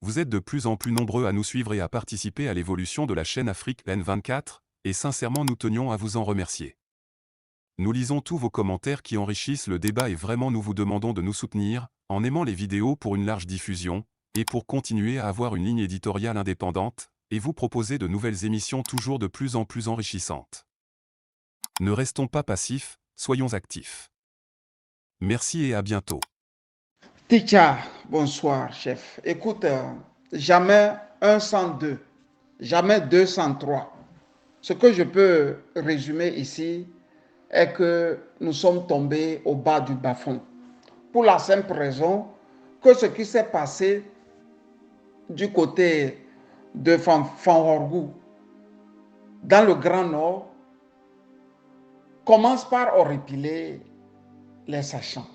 Vous êtes de plus en plus nombreux à nous suivre et à participer à l'évolution de la chaîne Afrique N24, et sincèrement nous tenions à vous en remercier. Nous lisons tous vos commentaires qui enrichissent le débat et vraiment nous vous demandons de nous soutenir, en aimant les vidéos pour une large diffusion, et pour continuer à avoir une ligne éditoriale indépendante, et vous proposer de nouvelles émissions toujours de plus en plus enrichissantes. Ne restons pas passifs, soyons actifs. Merci et à bientôt. Ticha, bonsoir, chef. Écoute, jamais 102, jamais 203. Ce que je peux résumer ici est que nous sommes tombés au bas du bas-fond. Pour la simple raison que ce qui s'est passé du côté de Fanhorgou, dans le Grand Nord, commence par horripiler les sachants.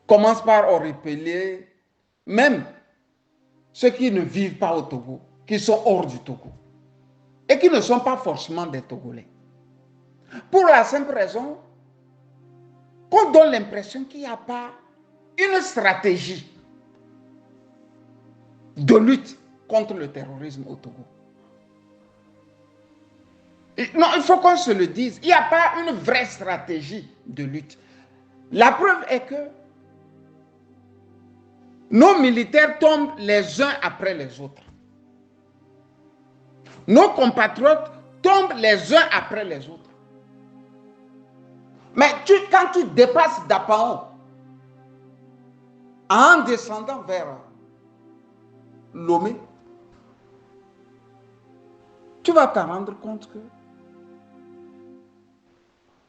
Commence par horripiler même ceux qui ne vivent pas au Togo, qui sont hors du Togo, et qui ne sont pas forcément des Togolais. Pour la simple raison qu'on donne l'impression qu'il n'y a pas une stratégie de lutte contre le terrorisme au Togo. Non, il faut qu'on se le dise, il n'y a pas une vraie stratégie de lutte. La preuve est que nos militaires tombent les uns après les autres. Nos compatriotes tombent les uns après les autres. Mais quand tu dépasses Dapaon, en descendant vers Lomé, tu vas te rendre compte que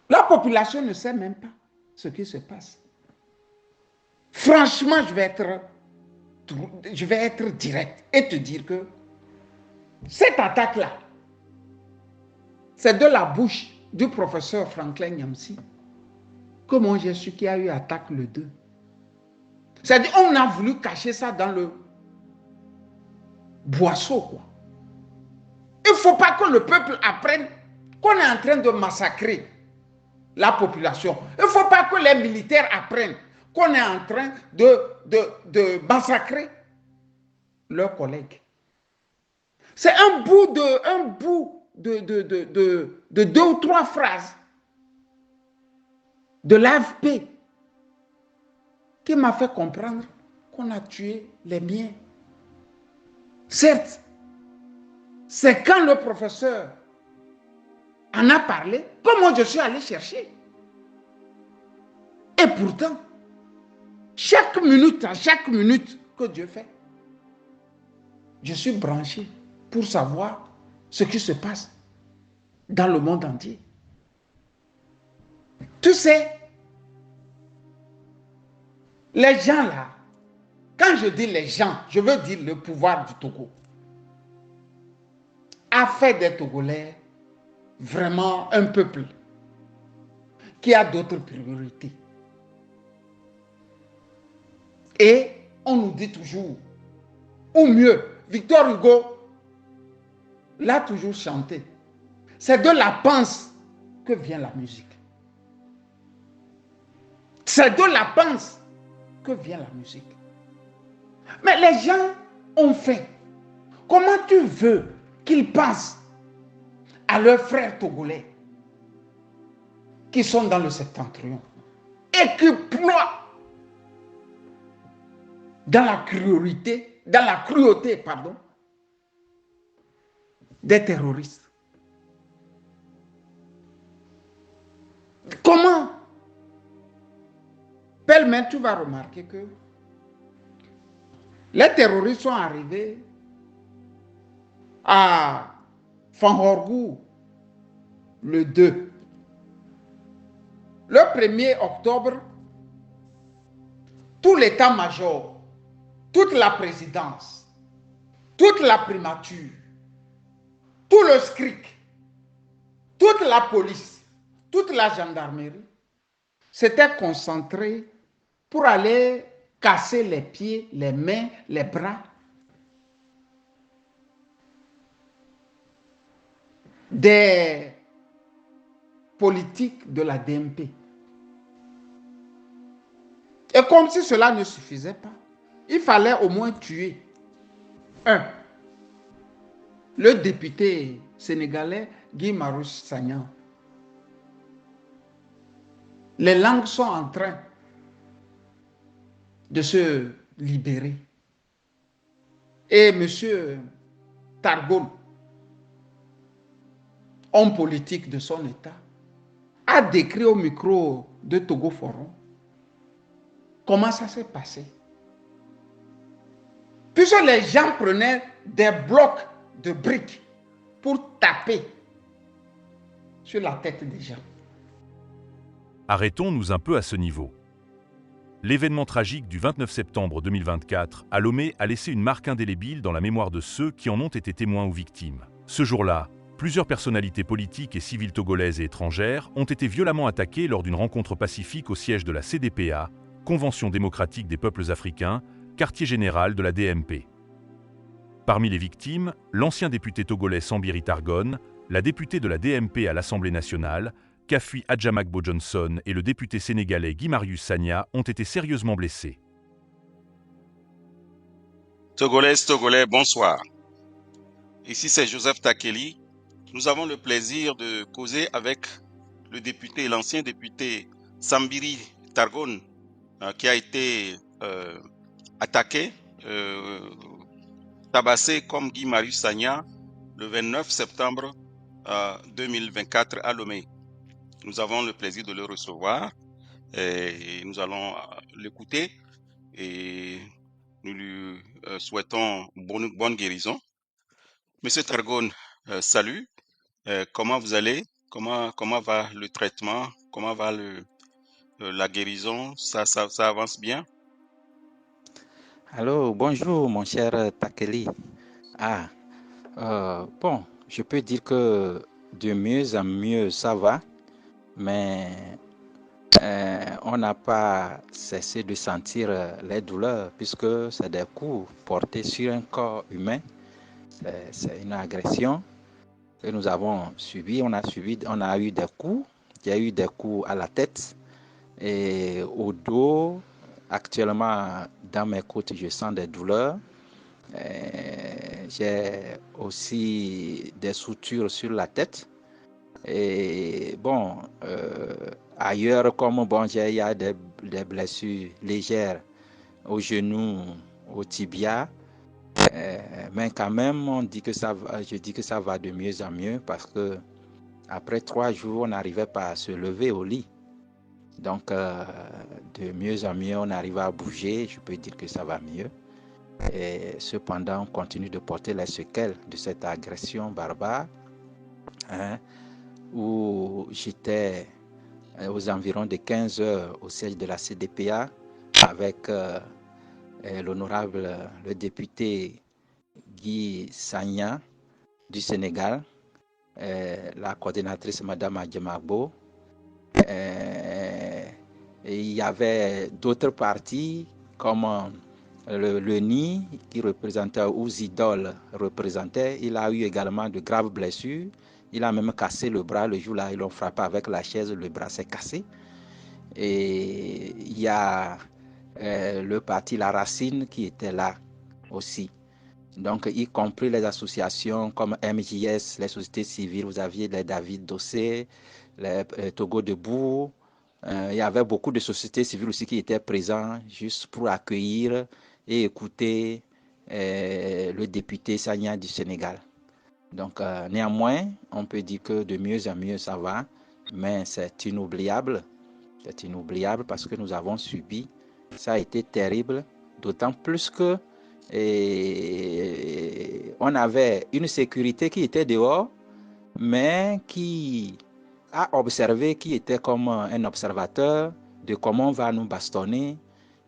la population ne sait même pas ce qui se passe. Franchement, je vais être direct et te dire que cette attaque-là, c'est de la bouche du professeur Franklin Nyamsi que moi j'ai su qu'il y a eu attaque le 2. C'est-à-dire on a voulu cacher ça dans le boisseau, quoi. Il ne faut pas que le peuple apprenne qu'on est en train de massacrer la population. Il ne faut pas que les militaires apprennent qu'on est en train de massacrer leurs collègues. C'est un bout de 2 ou 3 phrases de l'AFP qui m'a fait comprendre qu'on a tué les miens. Certes, c'est quand le professeur en a parlé que moi je suis allé chercher. Et pourtant, chaque minute que Dieu fait, je suis branché pour savoir ce qui se passe dans le monde entier. Tu sais, les gens là, quand je dis les gens, je veux dire le pouvoir du Togo, a fait des Togolais vraiment un peuple qui a d'autres priorités. Et on nous dit toujours, ou mieux, Victor Hugo l'a toujours chanté, c'est de la panse que vient la musique. C'est de la panse que vient la musique. Mais les gens ont fait. Comment tu veux qu'ils pensent à leurs frères togolais qui sont dans le septentrion et qui ploient dans la cruauté, des terroristes? Comment? Pêle-mêle, tu vas remarquer que les terroristes sont arrivés à Fanhorgou le 2. Le 1er octobre, tout l'état-major, toute la présidence, toute la primature, tout le SCRIC, toute la police, toute la gendarmerie s'étaient concentrés pour aller casser les pieds, les mains, les bras des politiques de la DMP. Et comme si cela ne suffisait pas, il fallait au moins tuer Un, le député sénégalais Guy Marius Sagna. Les langues sont en train de se libérer. Et M. Targon, homme politique de son État, a décrit au micro de Togo Forum comment ça s'est passé. Puisque les gens prenaient des blocs de briques pour taper sur la tête des gens. Arrêtons-nous un peu à ce niveau. L'événement tragique du 29 septembre 2024 à Lomé a laissé une marque indélébile dans la mémoire de ceux qui en ont été témoins ou victimes. Ce jour-là, plusieurs personnalités politiques et civiles togolaises et étrangères ont été violemment attaquées lors d'une rencontre pacifique au siège de la CDPA, Convention démocratique des peuples africains, quartier général de la DMP. Parmi les victimes, l'ancien député togolais Sambiri Targon, la députée de la DMP à l'Assemblée nationale, Kafui Adjamakbo Johnson et le député sénégalais Guy Marius Sagna ont été sérieusement blessés. Togolaises, Togolais, bonsoir. Ici c'est Joseph Takeli. Nous avons le plaisir de causer avec le député, l'ancien député Sambiri Targon, qui a été attaqué, tabassé comme Guy Marius Sagna le 29 septembre 2024 à Lomé. Nous avons le plaisir de le recevoir et nous allons l'écouter et nous lui souhaitons bonne guérison. Monsieur Targon, salut. Comment vous allez? Comment va le traitement? Comment va la guérison? Ça avance bien? Allô, bonjour mon cher Takeli. Bon, je peux dire que de mieux en mieux ça va, mais on n'a pas cessé de sentir les douleurs puisque c'est des coups portés sur un corps humain. C'est une agression que nous avons subie. On a eu des coups. Il y a eu des coups à la tête et au dos. Actuellement, dans mes côtes, je sens des douleurs. J'ai aussi des sutures sur la tête. Et bon, ailleurs, comme bon, il y a des blessures légères au genou, au tibia. Mais quand même, je dis que ça va de mieux en mieux parce que après 3 jours, on n'arrivait pas à se lever au lit. Donc, de mieux en mieux, on arrive à bouger. Je peux dire que ça va mieux. Et cependant, on continue de porter les séquelles de cette agression barbare, où j'étais aux environs de 15 heures au siège de la CDPA avec l'honorable, le député Guy Sagna du Sénégal, la coordinatrice Madame Adjamakbo. Et il y avait d'autres partis comme le NI qui représentait, ou Zidol représentait. Il a eu également de graves blessures. Il a même cassé le bras le jour-là. Ils l'ont frappé avec la chaise, le bras s'est cassé. Et il y a le parti La Racine qui était là aussi. Donc, y compris les associations comme MJS, les sociétés civiles, vous aviez les David Dossé, les Togo Debout. Il y avait beaucoup de sociétés civiles aussi qui étaient présentes juste pour accueillir et écouter le député Sagna du Sénégal. Donc, néanmoins, on peut dire que de mieux en mieux ça va, mais c'est inoubliable. C'est inoubliable parce que nous avons subi. Ça a été terrible, d'autant plus que on avait une sécurité qui était dehors, mais qui a observé, qui était comme un observateur de comment on va nous bastonner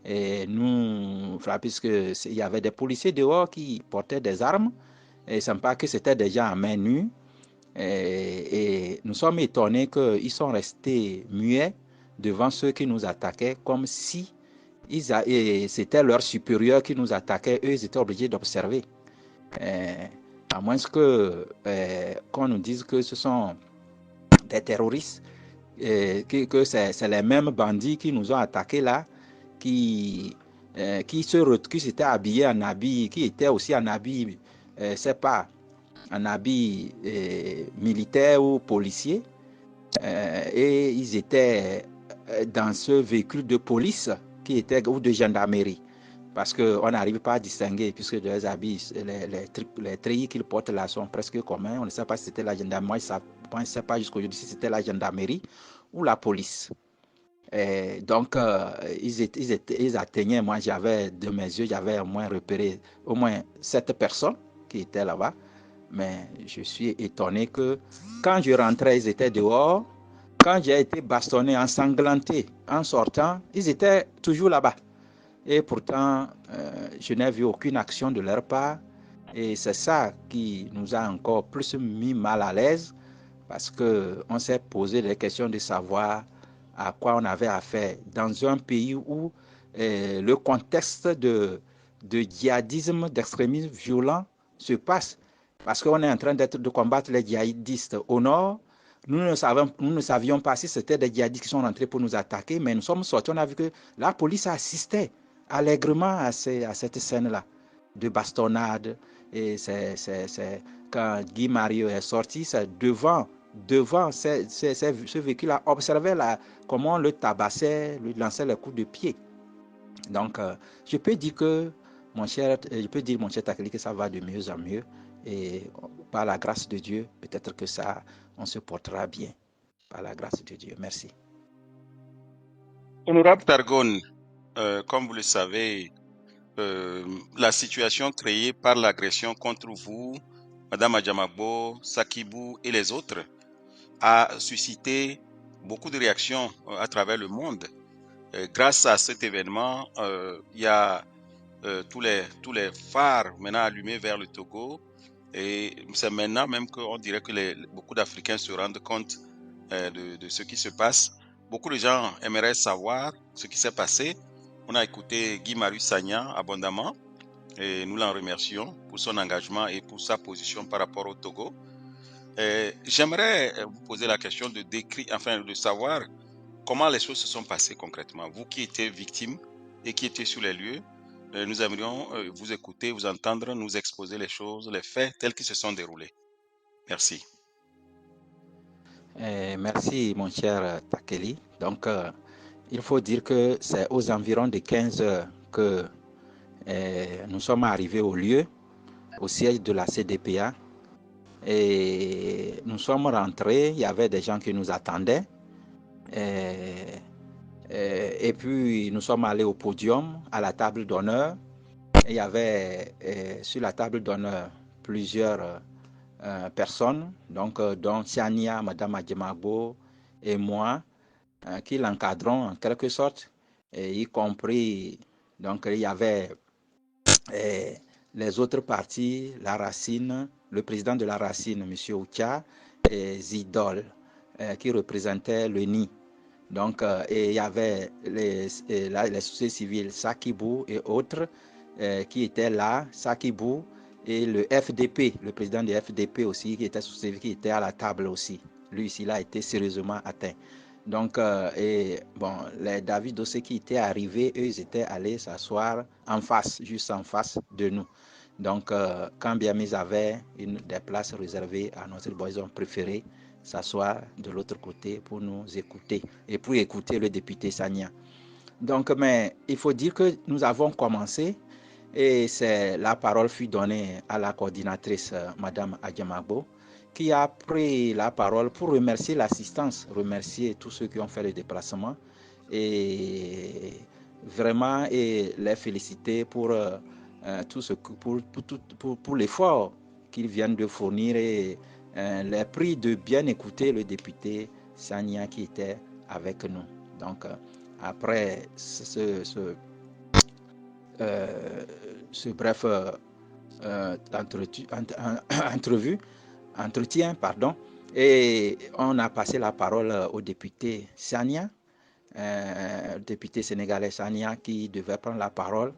et nous frapper, puisqu'il y avait des policiers dehors qui portaient des armes, et ce n'est pas que c'était des gens à main nue, et nous sommes étonnés qu'ils sont restés muets devant ceux qui nous attaquaient, comme si c'était leurs supérieurs qui nous attaquaient, eux ils étaient obligés d'observer. À moins qu'on nous dise que ce sont des terroristes, que c'est les mêmes bandits qui nous ont attaqués là, qui qui s'était habillé en habit, qui était aussi en habit, c'est pas, en habit militaire ou policier, et ils étaient dans ce véhicule de police qui était, ou de gendarmerie, parce qu'on n'arrive pas à distinguer, puisque les habits, les treillis qu'ils portent là sont presque communs. On ne sait pas si c'était la gendarmerie, on ne sait pas jusqu'aujourd'hui si c'était la gendarmerie ou la police. Et donc, ils atteignaient, moi j'avais de mes yeux, j'avais au moins repéré au moins 7 personnes qui étaient là-bas. Mais je suis étonné que quand je rentrais, ils étaient dehors. Quand j'ai été bastonné, ensanglanté en sortant, ils étaient toujours là-bas. Et pourtant, je n'ai vu aucune action de leur part. Et c'est ça qui nous a encore plus mis mal à l'aise, parce qu'on s'est posé des questions de savoir à quoi on avait affaire dans un pays où le contexte de djihadisme, d'extrémisme violent se passe. Parce qu'on est en train de combattre les djihadistes au nord. Nous ne savions pas si c'était des djihadistes qui sont rentrés pour nous attaquer, mais nous sommes sortis, on a vu que la police assistait allègrement à cette scène-là de bastonnade. Et c'est quand Guy Mario est sorti, c'est devant ce véhicule-là, observait comment on le tabassait, lui lançait les coups de pied. Donc, je peux dire, mon cher Takeli, que ça va de mieux en mieux. Et par la grâce de Dieu, peut-être que ça, on se portera bien. Par la grâce de Dieu. Merci. Honorable Targon, comme vous le savez, la situation créée par l'agression contre vous, Madame Adjamagbo, Sakibou et les autres, a suscité beaucoup de réactions à travers le monde. Grâce à cet événement, il y a tous les phares maintenant allumés vers le Togo, et c'est maintenant même qu'on dirait que beaucoup d'Africains se rendent compte de ce qui se passe. Beaucoup de gens aimeraient savoir ce qui s'est passé. On a écouté Guy Marius Sagna abondamment et nous l'en remercions pour son engagement et pour sa position par rapport au Togo. J'aimerais vous poser la question de savoir comment les choses se sont passées concrètement. Vous qui étiez victime et qui étiez sur les lieux, nous aimerions vous écouter, vous entendre, nous exposer les choses, les faits tels qu'ils se sont déroulés. Merci. Merci, mon cher Takeli. Donc, il faut dire que c'est aux environs de 15 heures que nous sommes arrivés au lieu, au siège de la CDPA. Et nous sommes rentrés, il y avait des gens qui nous attendaient. Et puis, nous sommes allés au podium, à la table d'honneur. Il y avait sur la table d'honneur plusieurs personnes, donc dont Siania, Madame Adjemagbo et moi, qui l'encadrons en quelque sorte, et y compris, donc il y avait les autres partis, la Racine, le président de la Racine, M. Oucha, et Zidol, qui représentait le NI. Donc, et il y avait les sociétés civiles, Sakibou et autres, qui étaient là, Sakibou, et le FDP, le président du FDP aussi, qui était à la table aussi. Lui ici, il a été sérieusement atteint. Donc, et bon, les David Dossé qui étaient arrivés, eux, ils étaient allés s'asseoir en face, juste en face de nous. Donc, quand bien ils avaient des places réservées à notre bois, ils ont préféré s'asseoir de l'autre côté pour nous écouter et pour écouter le député Sagna. Donc, mais il faut dire que nous avons commencé et la parole fut donnée à la coordinatrice, Madame Adjamagbo, qui a pris la parole pour remercier l'assistance, remercier tous ceux qui ont fait le déplacement et vraiment et les féliciter pour tout ce pour l'effort qu'ils viennent de fournir et les prix de bien écouter le député Sagna qui était avec nous. Donc après ce bref entretien, et on a passé la parole au député Sagna, député sénégalais Sagna, qui devait prendre la parole.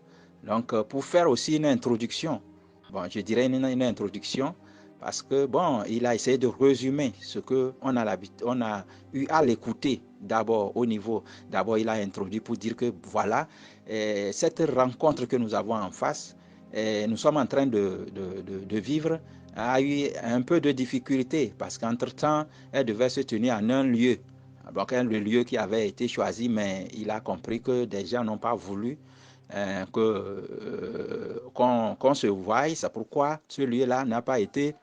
Donc, pour faire aussi une introduction, bon, je dirais une introduction, parce que, bon, il a essayé de résumer ce qu'on a eu à l'écouter d'abord au niveau. D'abord, il a introduit pour dire que, voilà, cette rencontre que nous avons en face, nous sommes en train de vivre, a eu un peu de difficulté parce qu'entre-temps, elle devait se tenir en un lieu. Donc, le lieu qui avait été choisi, mais il a compris que des gens n'ont pas voulu qu'on se voie. C'est pourquoi ce lieu-là n'a pas été,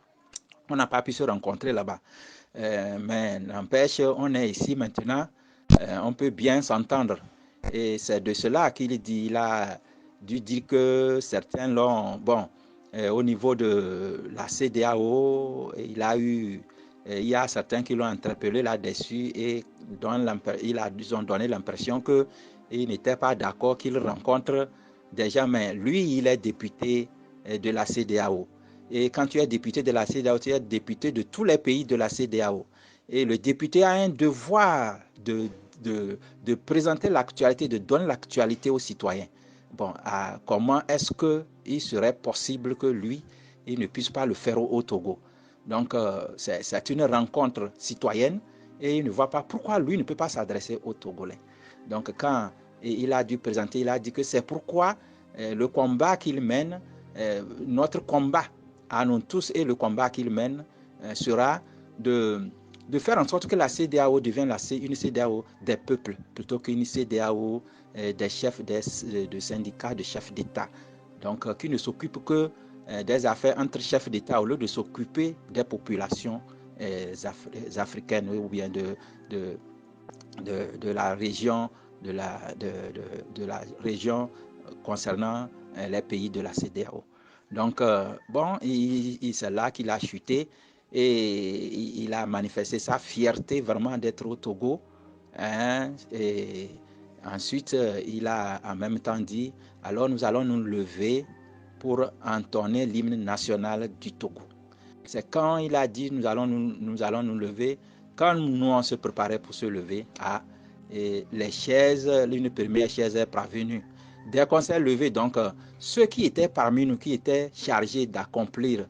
on n'a pas pu se rencontrer là-bas. Mais n'empêche, on est ici maintenant, on peut bien s'entendre. Et c'est de cela qu'il dit, il a dû dire que certains l'ont, bon, au niveau de la CEDEAO, il y a certains qui l'ont interpellé là-dessus et ils ont donné l'impression qu'il n'était pas d'accord qu'il rencontre des gens, mais lui, il est député de la CEDEAO. Et quand tu es député de la CEDEAO, tu es député de tous les pays de la CEDEAO. Et le député a un devoir de présenter l'actualité, de donner l'actualité aux citoyens. Bon, comment est-ce qu'il serait possible que lui, il ne puisse pas le faire au Togo? Donc, c'est une rencontre citoyenne et il ne voit pas pourquoi lui ne peut pas s'adresser aux Togolais. Donc, quand il a dû présenter, il a dit que c'est pourquoi le combat qu'il mène, notre combat à nous tous et le combat qu'il mène sera de faire en sorte que la CEDEAO devienne une CEDEAO des peuples plutôt qu'une CEDEAO des chefs de syndicats, de chefs d'État. Donc, qui ne s'occupe que des affaires entre chefs d'État au lieu de s'occuper des populations africaines ou bien de la région, de la région concernant les pays de la CEDEAO. Donc, bon, c'est là qu'il a chuté et il a manifesté sa fierté vraiment d'être au Togo. Hein, et ensuite, il a en même temps dit, alors nous allons nous lever pour entonner l'hymne national du Togo. C'est quand il a dit nous allons nous lever, quand nous on se préparait pour se lever, et les chaises, l'une première chaise est parvenue. Dès qu'on s'est levé, donc ceux qui étaient parmi nous, qui étaient chargés d'accomplir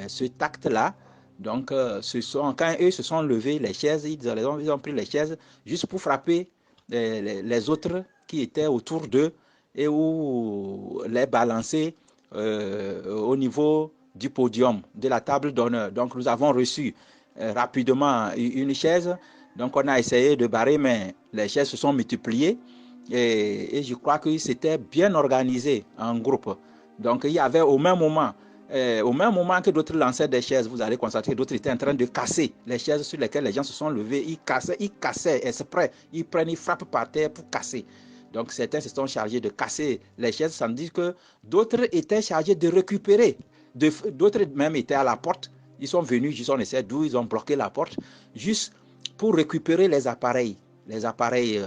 cet acte-là, donc quand eux se sont levés, les chaises, ils ont pris les chaises juste pour frapper les autres qui étaient autour d'eux et ou les balancer au niveau du podium, de la table d'honneur. Donc nous avons reçu rapidement une chaise. Donc on a essayé de barrer, mais les chaises se sont multipliées. Et je crois que c'était bien organisé en groupe. Donc il y avait au même moment que d'autres lançaient des chaises, vous allez constater que d'autres étaient en train de casser les chaises sur lesquelles les gens se sont levés. Ils cassaient exprès. Ils frappent par terre pour casser. Donc certains se sont chargés de casser les chaises, ça me dit que d'autres étaient chargés de récupérer. D'autres même étaient à la porte. Ils sont venus, ils ont bloqué la porte, juste pour récupérer les appareils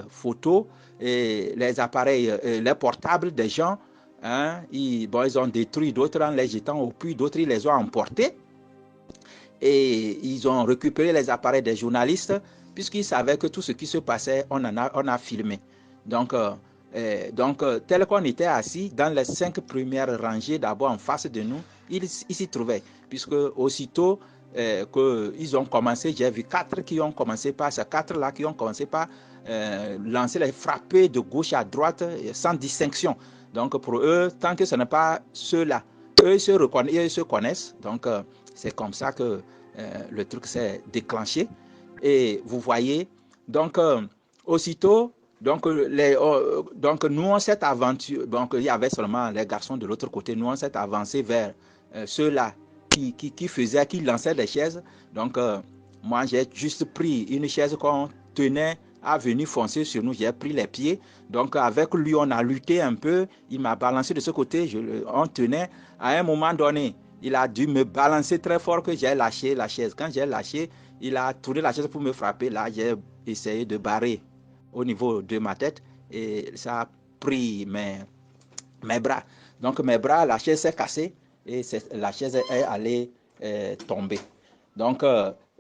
photos, et les appareils, les portables des gens. Hein, ils ont détruit d'autres en les jetant au puits, d'autres ils les ont emportés. Et ils ont récupéré les appareils des journalistes, puisqu'ils savaient que tout ce qui se passait, on a filmé. Donc, tel qu'on était assis dans les 5 premières rangées, d'abord en face de nous, ils s'y trouvaient. Puisque aussitôt qu'ils ont commencé, j'ai vu 4 qui ont commencé par, ces 4-là qui ont commencé par lancer les frapper de gauche à droite sans distinction. Donc pour eux, tant que ce n'est pas ceux-là, eux se connaissent. Donc c'est comme ça que le truc s'est déclenché. Et vous voyez, donc aussitôt, donc nous on s'est aventuré, donc il y avait seulement les garçons de l'autre côté, nous on s'est avancé vers ceux-là qui lançaient des chaises. Donc moi j'ai juste pris une chaise qu'on tenait à venir foncer sur nous, j'ai pris les pieds. Donc avec lui on a lutté un peu, il m'a balancé de ce côté, on tenait. À un moment donné, il a dû me balancer très fort que j'ai lâché la chaise. Quand j'ai lâché, il a tourné la chaise pour me frapper. Là, j'ai essayé de barrer au niveau de ma tête et ça a pris mes bras. Donc mes bras, la chaise s'est cassée et la chaise est allée tomber. Donc,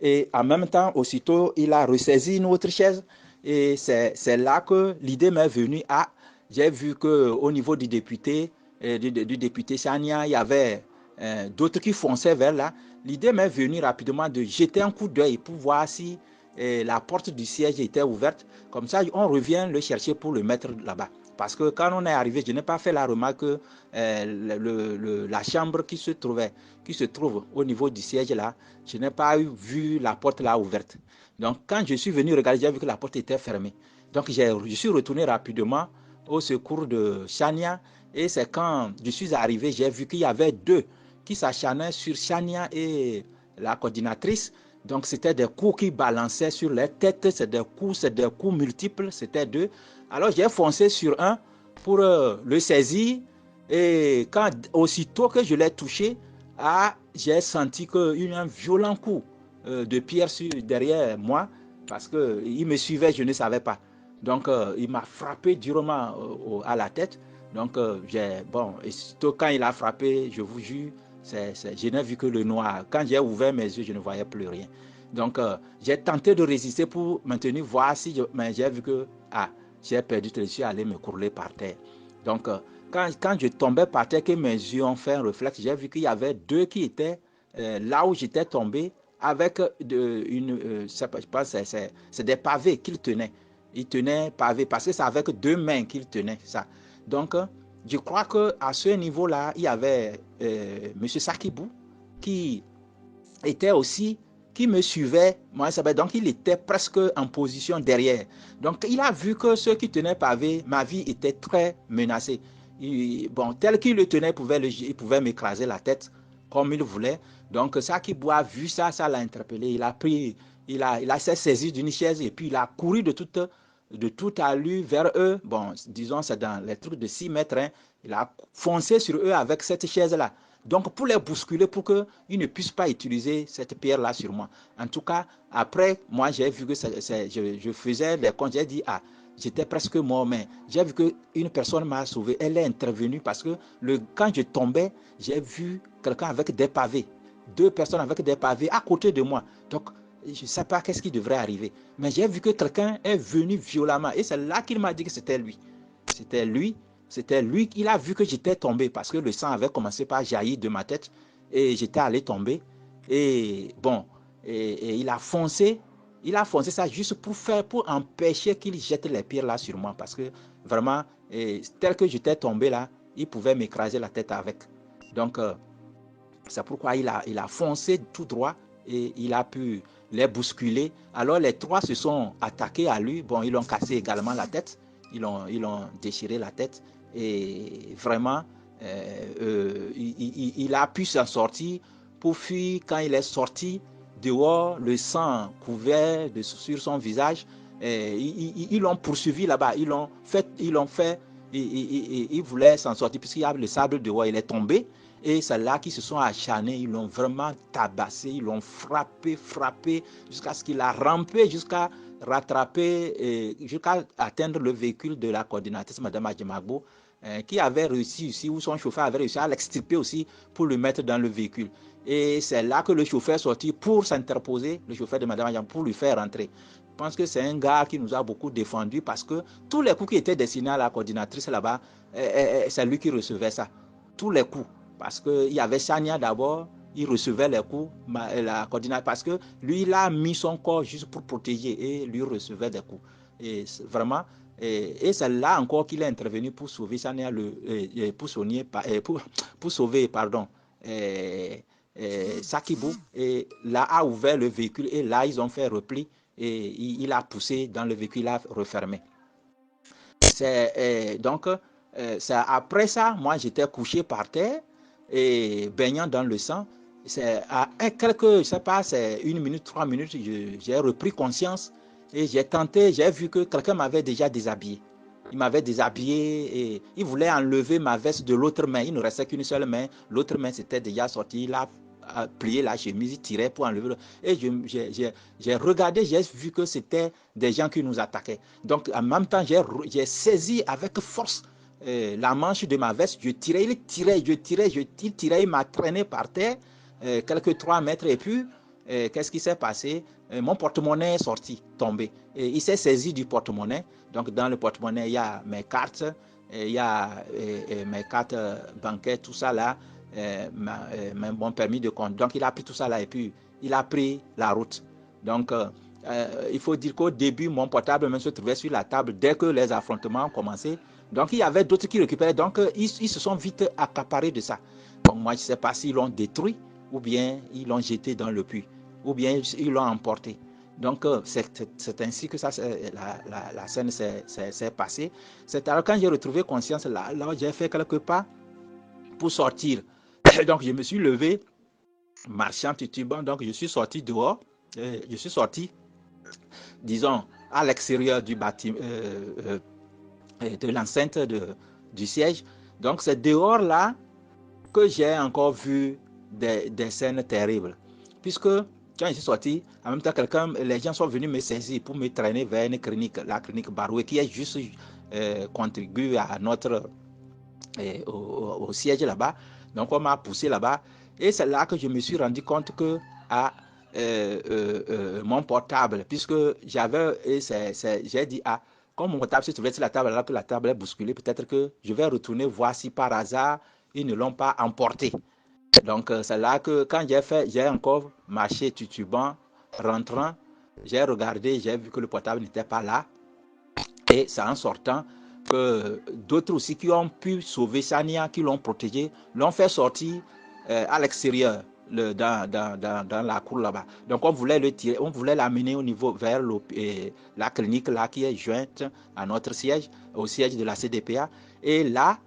et en même temps, aussitôt, il a ressaisi une autre chaise et c'est là que l'idée m'est venue. J'ai vu qu'au niveau du député Chania, il y avait d'autres qui fonçaient vers là. L'idée m'est venue rapidement de jeter un coup d'œil pour voir si la porte du siège était ouverte. Comme ça, on revient le chercher pour le mettre là-bas. Parce que quand on est arrivé, je n'ai pas fait la remarque que la chambre qui se trouve au niveau du siège là, je n'ai pas vu la porte là ouverte. Donc quand je suis venu regarder, j'ai vu que la porte était fermée. Donc je suis retourné rapidement au secours de Chania. Et c'est quand je suis arrivé, j'ai vu qu'il y avait deux qui s'acharnaient sur Chania et la coordinatrice. Donc c'était des coups qui balançaient sur les têtes, c'est des coups multiples, c'était deux. Alors j'ai foncé sur un pour le saisir et quand aussitôt que je l'ai touché, j'ai senti qu'il y a eu un violent coup de pierre derrière moi parce qu'il me suivait, je ne savais pas. Donc il m'a frappé durement à la tête. Donc aussitôt quand il a frappé, je vous jure, je n'ai vu que le noir. Quand j'ai ouvert mes yeux, je ne voyais plus rien. Donc j'ai tenté de résister pour maintenir, voir si mais j'ai vu que j'ai perdu, je suis allé me couler par terre. Donc, quand je tombais par terre, que mes yeux ont fait un réflexe, j'ai vu qu'il y avait deux qui étaient là où j'étais tombé, avec je pense c'est des pavés qu'ils tenaient. Ils tenaient pavés, parce que c'est avec deux mains qu'ils tenaient ça. Donc, je crois qu'à ce niveau-là, il y avait M. Sakibou, qui était aussi qui me suivait, donc il était presque en position derrière. Donc il a vu que ceux qui tenaient pavé, ma vie était très menacée. Tel qu'il le tenait, il pouvait m'écraser la tête comme il voulait. Donc Sakibou a vu ça, ça l'a interpellé. Il s'est saisi d'une chaise et puis il a couru de toute allure vers eux. Bon, disons, c'est dans les trucs de 6 mètres. Hein. Il a foncé sur eux avec cette chaise-là. Donc, pour les bousculer, pour qu'ils ne puissent pas utiliser cette pierre-là sur moi. En tout cas, après, moi, j'ai vu que je faisais des comptes. J'ai dit, j'étais presque mort, mais j'ai vu qu'une personne m'a sauvé. Elle est intervenue parce que quand je tombais, j'ai vu quelqu'un avec des pavés. 2 personnes avec des pavés à côté de moi. Donc, je ne sais pas qu'est-ce qui devrait arriver. Mais j'ai vu que quelqu'un est venu violemment. Et c'est là qu'il m'a dit que c'était lui. C'était lui, il a vu que j'étais tombé parce que le sang avait commencé par jaillir de ma tête et j'étais allé tomber. Et bon, et il a foncé ça juste pour empêcher qu'il jette les pierres là sur moi parce que vraiment, tel que j'étais tombé là, il pouvait m'écraser la tête avec. Donc, c'est pourquoi il a foncé tout droit et il a pu les bousculer. Alors, les 3 se sont attaqués à lui. Bon, ils ont cassé également la tête. Ils ont déchiré la tête. Et vraiment, il a pu s'en sortir pour fuir. Quand il est sorti dehors, le sang couvert sur son visage, ils l'ont poursuivi là-bas. Ils voulaient s'en sortir puisqu'il y a le sable dehors. Il est tombé et c'est là qu'ils se sont acharnés. Ils l'ont vraiment tabassé, ils l'ont frappé jusqu'à ce qu'il a rampé, jusqu'à rattraper, jusqu'à atteindre le véhicule de la coordinatrice, Mme Adjemagbo, qui avait réussi aussi, ou son chauffeur avait réussi à l'extirper aussi pour le mettre dans le véhicule. Et c'est là que le chauffeur est sorti pour s'interposer, le chauffeur de Mme Adjemagbo, pour lui faire rentrer. Je pense que c'est un gars qui nous a beaucoup défendu parce que tous les coups qui étaient destinés à la coordinatrice là-bas, c'est lui qui recevait ça. Tous les coups. Parce qu'il y avait Chania d'abord, il recevait les coups, la coordinatrice, parce que lui, il a mis son corps juste pour protéger et lui recevait des coups. Et vraiment, et c'est là encore qu'il est intervenu pour sauver Chania, pour sauver, Sakibou. Et là, a ouvert le véhicule et là, ils ont fait repli et il a poussé dans le véhicule, il a refermé. Donc, après ça, moi, j'étais couché par terre et baignant dans le sang. C'est à je sais pas, c'est 1 minute, 3 minutes, j'ai repris conscience et j'ai vu que quelqu'un m'avait déjà déshabillé. Il m'avait déshabillé et il voulait enlever ma veste de l'autre main. Il ne restait qu'une seule main. L'autre main s'était déjà sortie. Il a plié la chemise, il tirait pour enlever. Et j'ai regardé, j'ai vu que c'était des gens qui nous attaquaient. Donc, en même temps, j'ai saisi avec force la manche de ma veste. Je tirais, il tirait, il m'a traîné par terre, quelques 3 mètres. Et puis, qu'est-ce qui s'est passé? Mon porte-monnaie est sorti, tombé. Et il s'est saisi du porte-monnaie. Donc, dans le porte-monnaie, il y a mes cartes, il y a mes cartes bancaires, tout ça là. mon permis de conduire. Donc, il a pris tout ça là et puis il a pris la route. Donc, il faut dire qu'au début, mon portable même se trouvait sur la table dès que les affrontements ont commencé. Donc, il y avait d'autres qui récupéraient. Donc, ils se sont vite accaparés de ça. Donc, moi, je ne sais pas s'ils l'ont détruit ou bien ils l'ont jeté dans le puits ou bien ils l'ont emporté. Donc, c'est ainsi que ça, la scène s'est passée. C'est alors quand j'ai retrouvé conscience, là j'ai fait quelques pas pour sortir. Donc, je me suis levé, marchant titubant. Donc, je suis sorti dehors. Je suis sorti, disons, à l'extérieur du bâtiment, de l'enceinte du siège. Donc, c'est dehors là que j'ai encore vu des scènes terribles. Puisque quand je suis sorti, en même temps, les gens sont venus me saisir pour me traîner vers une clinique, la clinique Baroué, qui est juste contribué à notre au siège là-bas. Donc, on m'a poussé là-bas. Et c'est là que je me suis rendu compte que mon portable, puisque j'ai dit, comme mon portable se trouvait sur la table, alors que la table est bousculée, peut-être que je vais retourner voir si par hasard, ils ne l'ont pas emporté. Donc, c'est là que quand j'ai encore marché titubant, rentrant, j'ai regardé, j'ai vu que le portable n'était pas là. Et c'est en sortant que d'autres aussi qui ont pu sauver Sania, qui l'ont protégé, l'ont fait sortir à l'extérieur, dans la cour là-bas. Donc, on voulait le tirer, on voulait l'amener vers la clinique là qui est jointe à notre siège, au siège de la CDPA. Et là,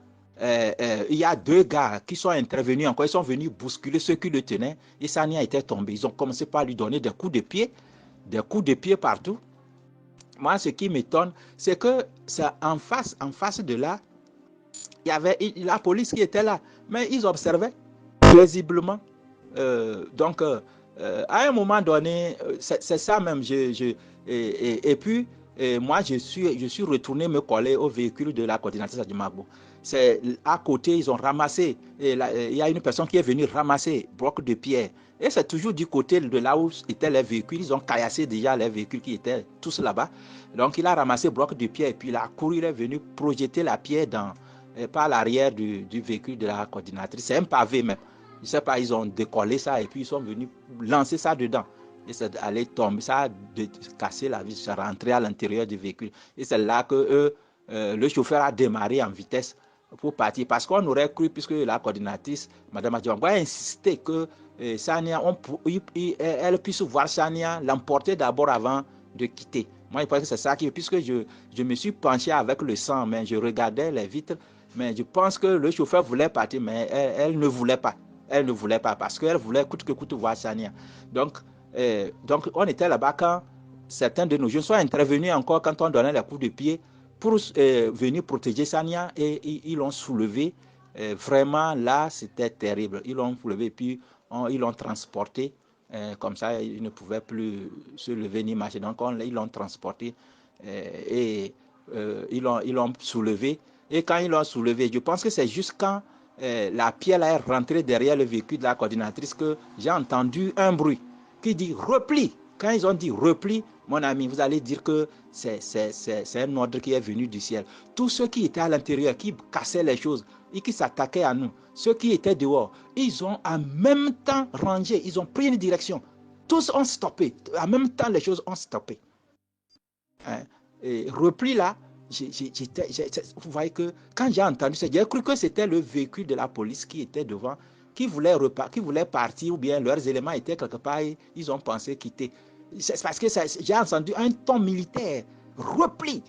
il y a deux gars qui sont intervenus encore, ils sont venus bousculer ceux qui le tenaient et Sania était tombé. Ils ont commencé par lui donner des coups de pied partout. Moi, ce qui m'étonne, c'est que en face de là, il y avait la police qui était là, mais ils observaient paisiblement. Donc, à un moment donné, c'est ça même. Et puis, moi, je suis retourné me coller au véhicule de la coordinatrice du Magbo. C'est à côté, ils ont ramassé. Il y a une personne qui est venue ramasser blocs de pierre. Et c'est toujours du côté de là où étaient les véhicules. Ils ont caillassé déjà les véhicules qui étaient tous là-bas. Donc, il a ramassé blocs de pierre et puis il a couru, il est venu projeter la pierre par l'arrière du véhicule de la coordinatrice. C'est un pavé même. Je ne sais pas, ils ont décollé ça et puis ils sont venus lancer ça dedans. Et c'est allé tomber, ça a cassé la vis, ça rentré à l'intérieur du véhicule. Et c'est là que le chauffeur a démarré en vitesse pour partir. Parce qu'on aurait cru, puisque la coordinatrice, Mme Adjouan, a insisté que Sania, elle puisse voir Sania, l'emporter d'abord avant de quitter. Moi, je pense que c'est ça puisque je me suis penché avec le sang, mais je regardais les vitres, mais je pense que le chauffeur voulait partir, mais elle ne voulait pas. Elle ne voulait pas parce qu'elle voulait coûte que coûte voir Sania. Donc, on était là-bas quand certains de nos jeunes sont intervenus encore quand on donnait les coups de pied pour venir protéger Sania et ils l'ont soulevé. Vraiment, là, c'était terrible. Ils l'ont soulevé puis ils l'ont transporté. Comme ça, il ne pouvait plus se lever ni marcher. Donc, ils l'ont transporté et ils l'ont soulevé. Et quand ils l'ont soulevé, je pense que c'est juste quand la pierre est rentrée derrière le véhicule de la coordinatrice que j'ai entendu un bruit qui dit « repli ». Quand ils ont dit « repli », mon ami, vous allez dire que c'est un ordre qui est venu du ciel. Tous ceux qui étaient à l'intérieur, qui cassaient les choses et qui s'attaquaient à nous, ceux qui étaient dehors, ils ont en même temps rangé, ils ont pris une direction. Tous ont stoppé. En même temps, les choses ont stoppé. Et repli là, vous voyez que quand j'ai entendu ça, j'ai cru que c'était le véhicule de la police qui était devant, qui voulait partir, ou bien leurs éléments étaient quelque part et ils ont pensé quitter. C'est parce que j'ai entendu un ton militaire, repli.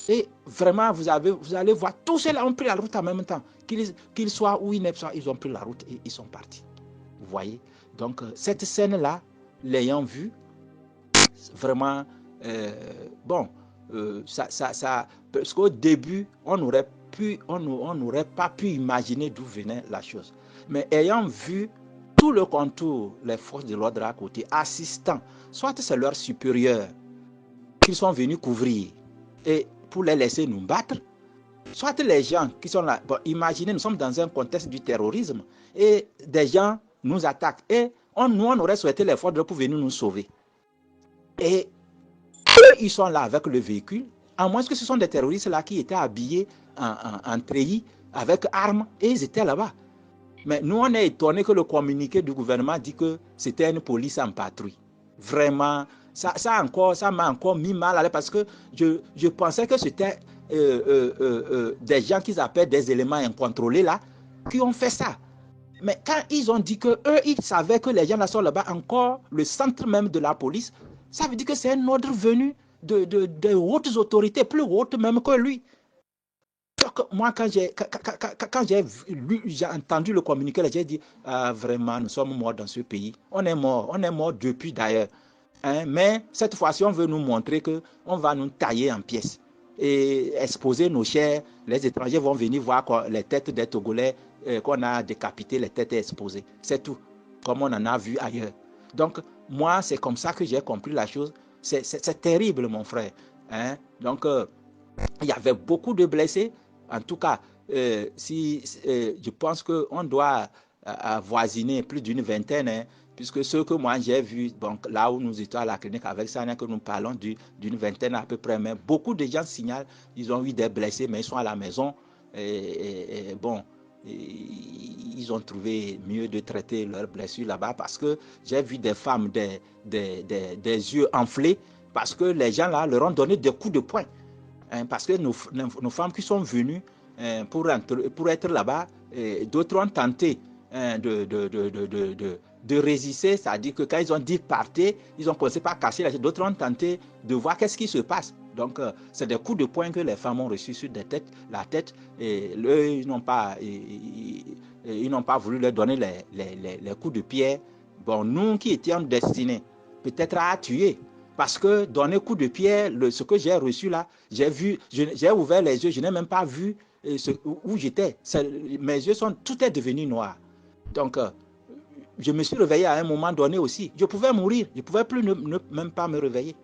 Et vraiment, vous allez voir, tous ceux-là ont pris la route en même temps. Qu'ils soient ou ils ne soient, ils ont pris la route et ils sont partis. Vous voyez? Donc, cette scène-là, l'ayant vue, vraiment, parce qu'au début, on n'aurait pas pu imaginer d'où venait la chose. Mais ayant vu tout le contour, les forces de l'ordre à côté, assistant, soit c'est leurs supérieurs qu'ils sont venus couvrir et pour les laisser nous battre, soit les gens qui sont là. Bon, imaginez, nous sommes dans un contexte du terrorisme et des gens nous attaquent et nous, on aurait souhaité les forces de l'ordre pour venir nous sauver. Et eux, ils sont là avec le véhicule, à moins que ce sont des terroristes là qui étaient habillés en treillis avec armes et ils étaient là-bas. Mais nous, on est étonnés que le communiqué du gouvernement dit que c'était une police en patrouille. Vraiment, ça m'a encore mis mal à l'aise parce que je pensais que c'était des gens qu'ils appellent des éléments incontrôlés là, qui ont fait ça. Mais quand ils ont dit que eux, ils savaient que les gens là sont là-bas, encore le centre même de la police, ça veut dire que c'est un ordre venu de hautes autorités, plus hautes même que lui. Donc, moi, quand j'ai entendu le communiqué, j'ai dit, ah, vraiment, nous sommes morts dans ce pays. On est mort depuis d'ailleurs. Hein, mais cette fois-ci, on veut nous montrer qu'on va nous tailler en pièces et exposer nos chairs. Les étrangers vont venir voir les têtes des Togolais qu'on a décapitées, les têtes exposées. C'est tout, comme on en a vu ailleurs. Donc, moi, c'est comme ça que j'ai compris la chose. C'est terrible, mon frère. Hein? Donc, il y avait beaucoup de blessés. En tout cas, je pense qu'on doit avoisiner plus d'une vingtaine, hein, puisque ceux que moi j'ai vus, bon, là où nous étions à la clinique avec Sania, que nous parlons d'une vingtaine à peu près, mais beaucoup de gens signalent, ils ont eu des blessés, mais ils sont à la maison. Bon, ils ont trouvé mieux de traiter leurs blessures là-bas parce que j'ai vu des femmes, des yeux enflés, parce que les gens là leur ont donné des coups de poing. Hein, parce que nos femmes qui sont venues pour être là-bas, d'autres ont tenté de résister, c'est-à-dire que quand ils ont dit partez, ils ont commencé par casser la tête, d'autres ont tenté de voir qu'est-ce qui se passe. Donc, c'est des coups de poing que les femmes ont reçus sur la tête, et eux, ils n'ont pas voulu leur donner les coups de pierre. Bon, nous qui étions destinés peut-être à tuer, parce que donner coup de pierre, ce que j'ai reçu là, j'ai ouvert les yeux, je n'ai même pas vu où j'étais. Mes yeux tout est devenu noir. Donc, je me suis réveillé à un moment donné aussi. Je pouvais mourir, je ne pouvais plus même pas me réveiller.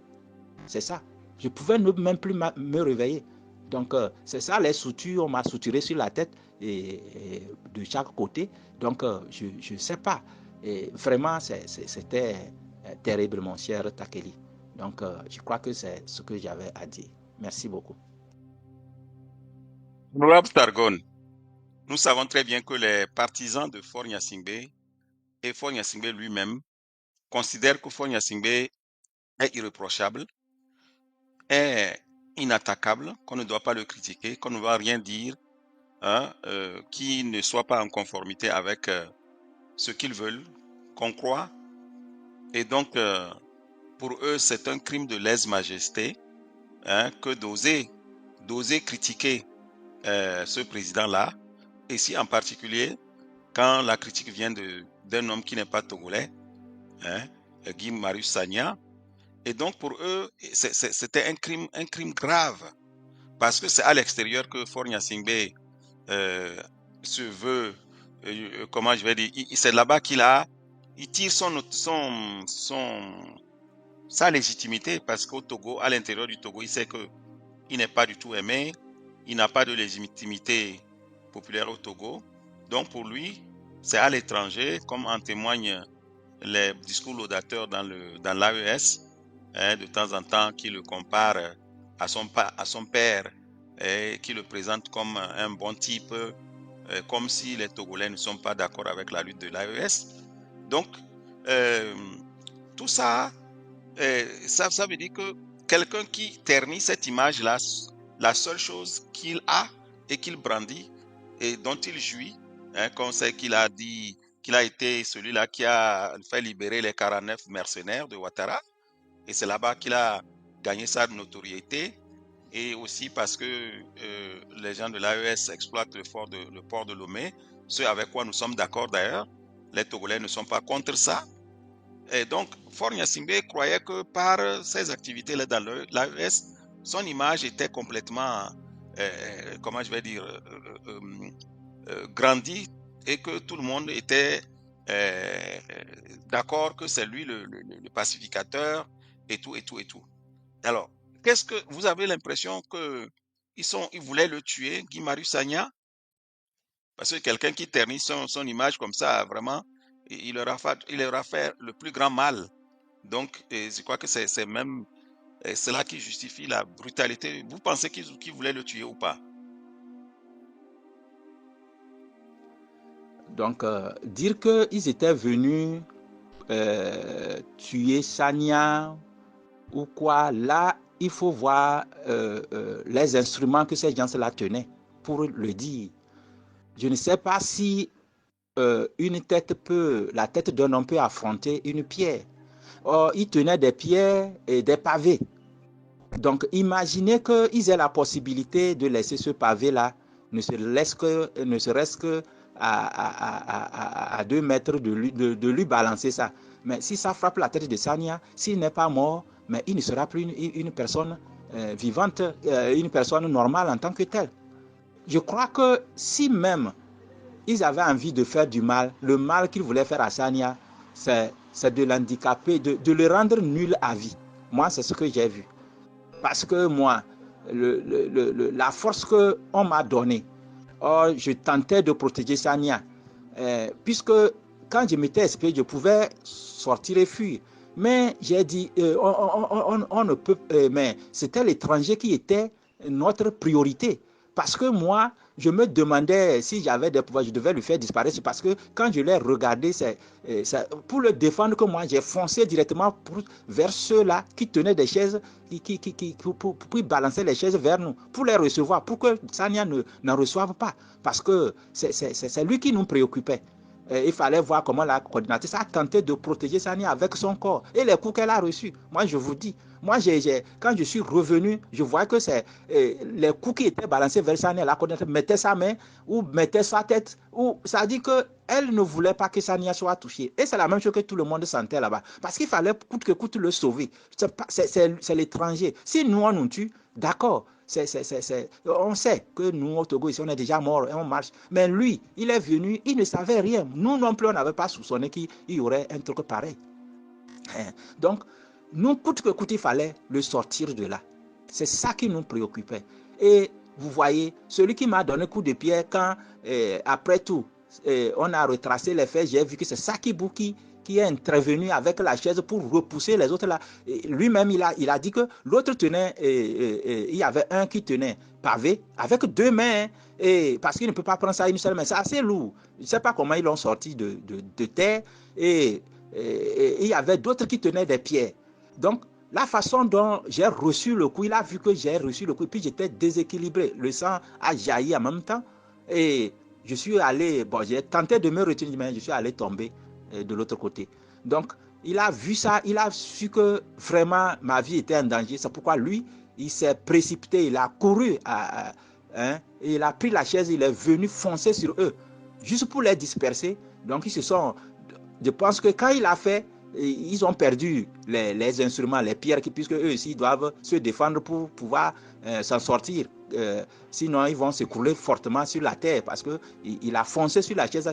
C'est ça. Je pouvais même plus me réveiller. Donc, c'est ça, les sutures, on m'a suturé sur la tête et de chaque côté. Donc, je ne sais pas. Et vraiment, c'était terrible, mon cher Takeli. Donc, je crois que c'est ce que j'avais à dire. Merci beaucoup. Honorable Targon, nous savons très bien que les partisans de Faure Gnassingbé et Faure Gnassingbé lui-même considèrent que Faure Gnassingbé est irréprochable, est inattaquable, qu'on ne doit pas le critiquer, qu'on ne doit rien dire, hein, qui ne soit pas en conformité avec ce qu'ils veulent, qu'on croit. Et donc, pour eux, c'est un crime de lèse-majesté, hein, que d'oser critiquer ce président-là, et si en particulier, quand la critique vient d'un homme qui n'est pas togolais, hein, Guy Marius Sagna. Et donc pour eux, c'était un crime grave, parce que c'est à l'extérieur que Faure Gnassingbé se veut, comment je vais dire, c'est là-bas il tire sa légitimité, parce qu'au Togo, à l'intérieur du Togo, il sait qu'il n'est pas du tout aimé, il n'a pas de légitimité populaire au Togo. Donc pour lui, c'est à l'étranger, comme en témoignent les discours laudateurs dans l'AES, hein, de temps en temps, qui le compare à son père, et qui le présente comme un bon type, comme si les Togolais ne sont pas d'accord avec la lutte de l'AES. Donc, tout ça, ça veut dire que quelqu'un qui ternit cette image-là, la seule chose qu'il a et qu'il brandit et dont il jouit, hein, qu'on sait qu'il a dit qu'il a été celui-là qui a fait libérer les 49 mercenaires de Ouattara, et c'est là-bas qu'il a gagné sa notoriété, et aussi parce que les gens de l'AES exploitent le port de Lomé, ce avec quoi nous sommes d'accord d'ailleurs. Les Togolais ne sont pas contre ça. Et donc, Faure Gnassingbé croyait que par ses activités-là dans l'AES, son image était complètement, comment je vais dire, grandie, et que tout le monde était d'accord que c'est lui le pacificateur, et tout, et tout, et tout. Alors, qu'est-ce que vous avez l'impression qu'ils voulaient le tuer, Guy Marius Sagna? Parce que quelqu'un qui ternit son image comme ça, vraiment, il leur a fait le plus grand mal. Donc, je crois que c'est même cela qui justifie la brutalité. Vous pensez qu'ils voulaient le tuer ou pas? Donc, dire qu'ils étaient venus tuer Sania ou quoi, là, il faut voir les instruments que ces gens-là tenaient pour le dire. Je ne sais pas si la tête d'un homme peut affronter une pierre. Or, ils tenaient des pierres et des pavés. Donc, imaginez qu'ils aient la possibilité de laisser ce pavé-là, ne serait-ce que à 2 mètres de lui balancer ça. Mais si ça frappe la tête de Sania, s'il n'est pas mort, mais il ne sera plus une personne vivante, une personne normale en tant que telle. Je crois que si même ils avaient envie de faire du mal, le mal qu'ils voulaient faire à Sania, c'est de l'handicaper, de le rendre nul à vie. Moi, c'est ce que j'ai vu. Parce que moi, la force qu'on m'a donnée, je tentais de protéger Sania. Puisque quand je m'étais expliqué, je pouvais sortir et fuir. Mais j'ai dit, on ne peut... mais c'était l'étranger qui était notre priorité. Parce que moi, je me demandais si j'avais des pouvoirs, je devais le faire disparaître. Parce que quand je l'ai regardé, c'est pour le défendre que moi, j'ai foncé directement vers ceux-là qui tenaient des chaises, pour balancer les chaises vers nous, pour les recevoir, pour que Sania n'en reçoive pas. Parce que c'est lui qui nous préoccupait. Il fallait voir comment la coordinatrice a tenté de protéger Sania avec son corps et les coups qu'elle a reçus. Moi, je vous dis, moi, quand je suis revenu, je vois que c'est les coups qui étaient balancés vers Sania, la coordinatrice mettait sa main ou mettait sa tête. Ça dit qu'elle ne voulait pas que Sania soit touchée. Et c'est la même chose que tout le monde sentait là-bas. Parce qu'il fallait coûte que coûte le sauver. C'est l'étranger. Si nous, on nous tue, d'accord. On sait que nous, au Togo, ici, on est déjà mort et on marche. Mais lui, il est venu, il ne savait rien. Nous non plus, on n'avait pas soupçonné qu'il y aurait un truc pareil. Donc, nous, coûte que coûte, il fallait le sortir de là. C'est ça qui nous préoccupait. Et vous voyez, celui qui m'a donné un coup de pied, quand, après tout, on a retracé les faits, j'ai vu que c'est Saki Bouki qui est intervenu avec la chaise pour repousser les autres là. Lui-même, il a dit que l'autre tenait, il y avait un qui tenait pavé avec 2 mains, parce qu'il ne peut pas prendre ça à une seule main. C'est assez lourd. Je ne sais pas comment ils l'ont sorti de terre. Et il y avait d'autres qui tenaient des pierres. Donc, la façon dont j'ai reçu le coup, il a vu que j'ai reçu le coup, puis j'étais déséquilibré. Le sang a jailli en même temps. Et je suis allé, j'ai tenté de me retenir, mais je suis allé tomber de l'autre côté. Donc, il a vu ça, il a su que vraiment ma vie était en danger. C'est pourquoi lui, il s'est précipité, il a couru, et il a pris la chaise, il est venu foncer sur eux, juste pour les disperser. Donc, ils se sont... Je pense que quand il a fait, ils ont perdu les instruments, les pierres, puisque eux aussi doivent se défendre pour pouvoir s'en sortir. Sinon, ils vont s'écrouler fortement sur la terre parce qu'il a foncé sur la chaise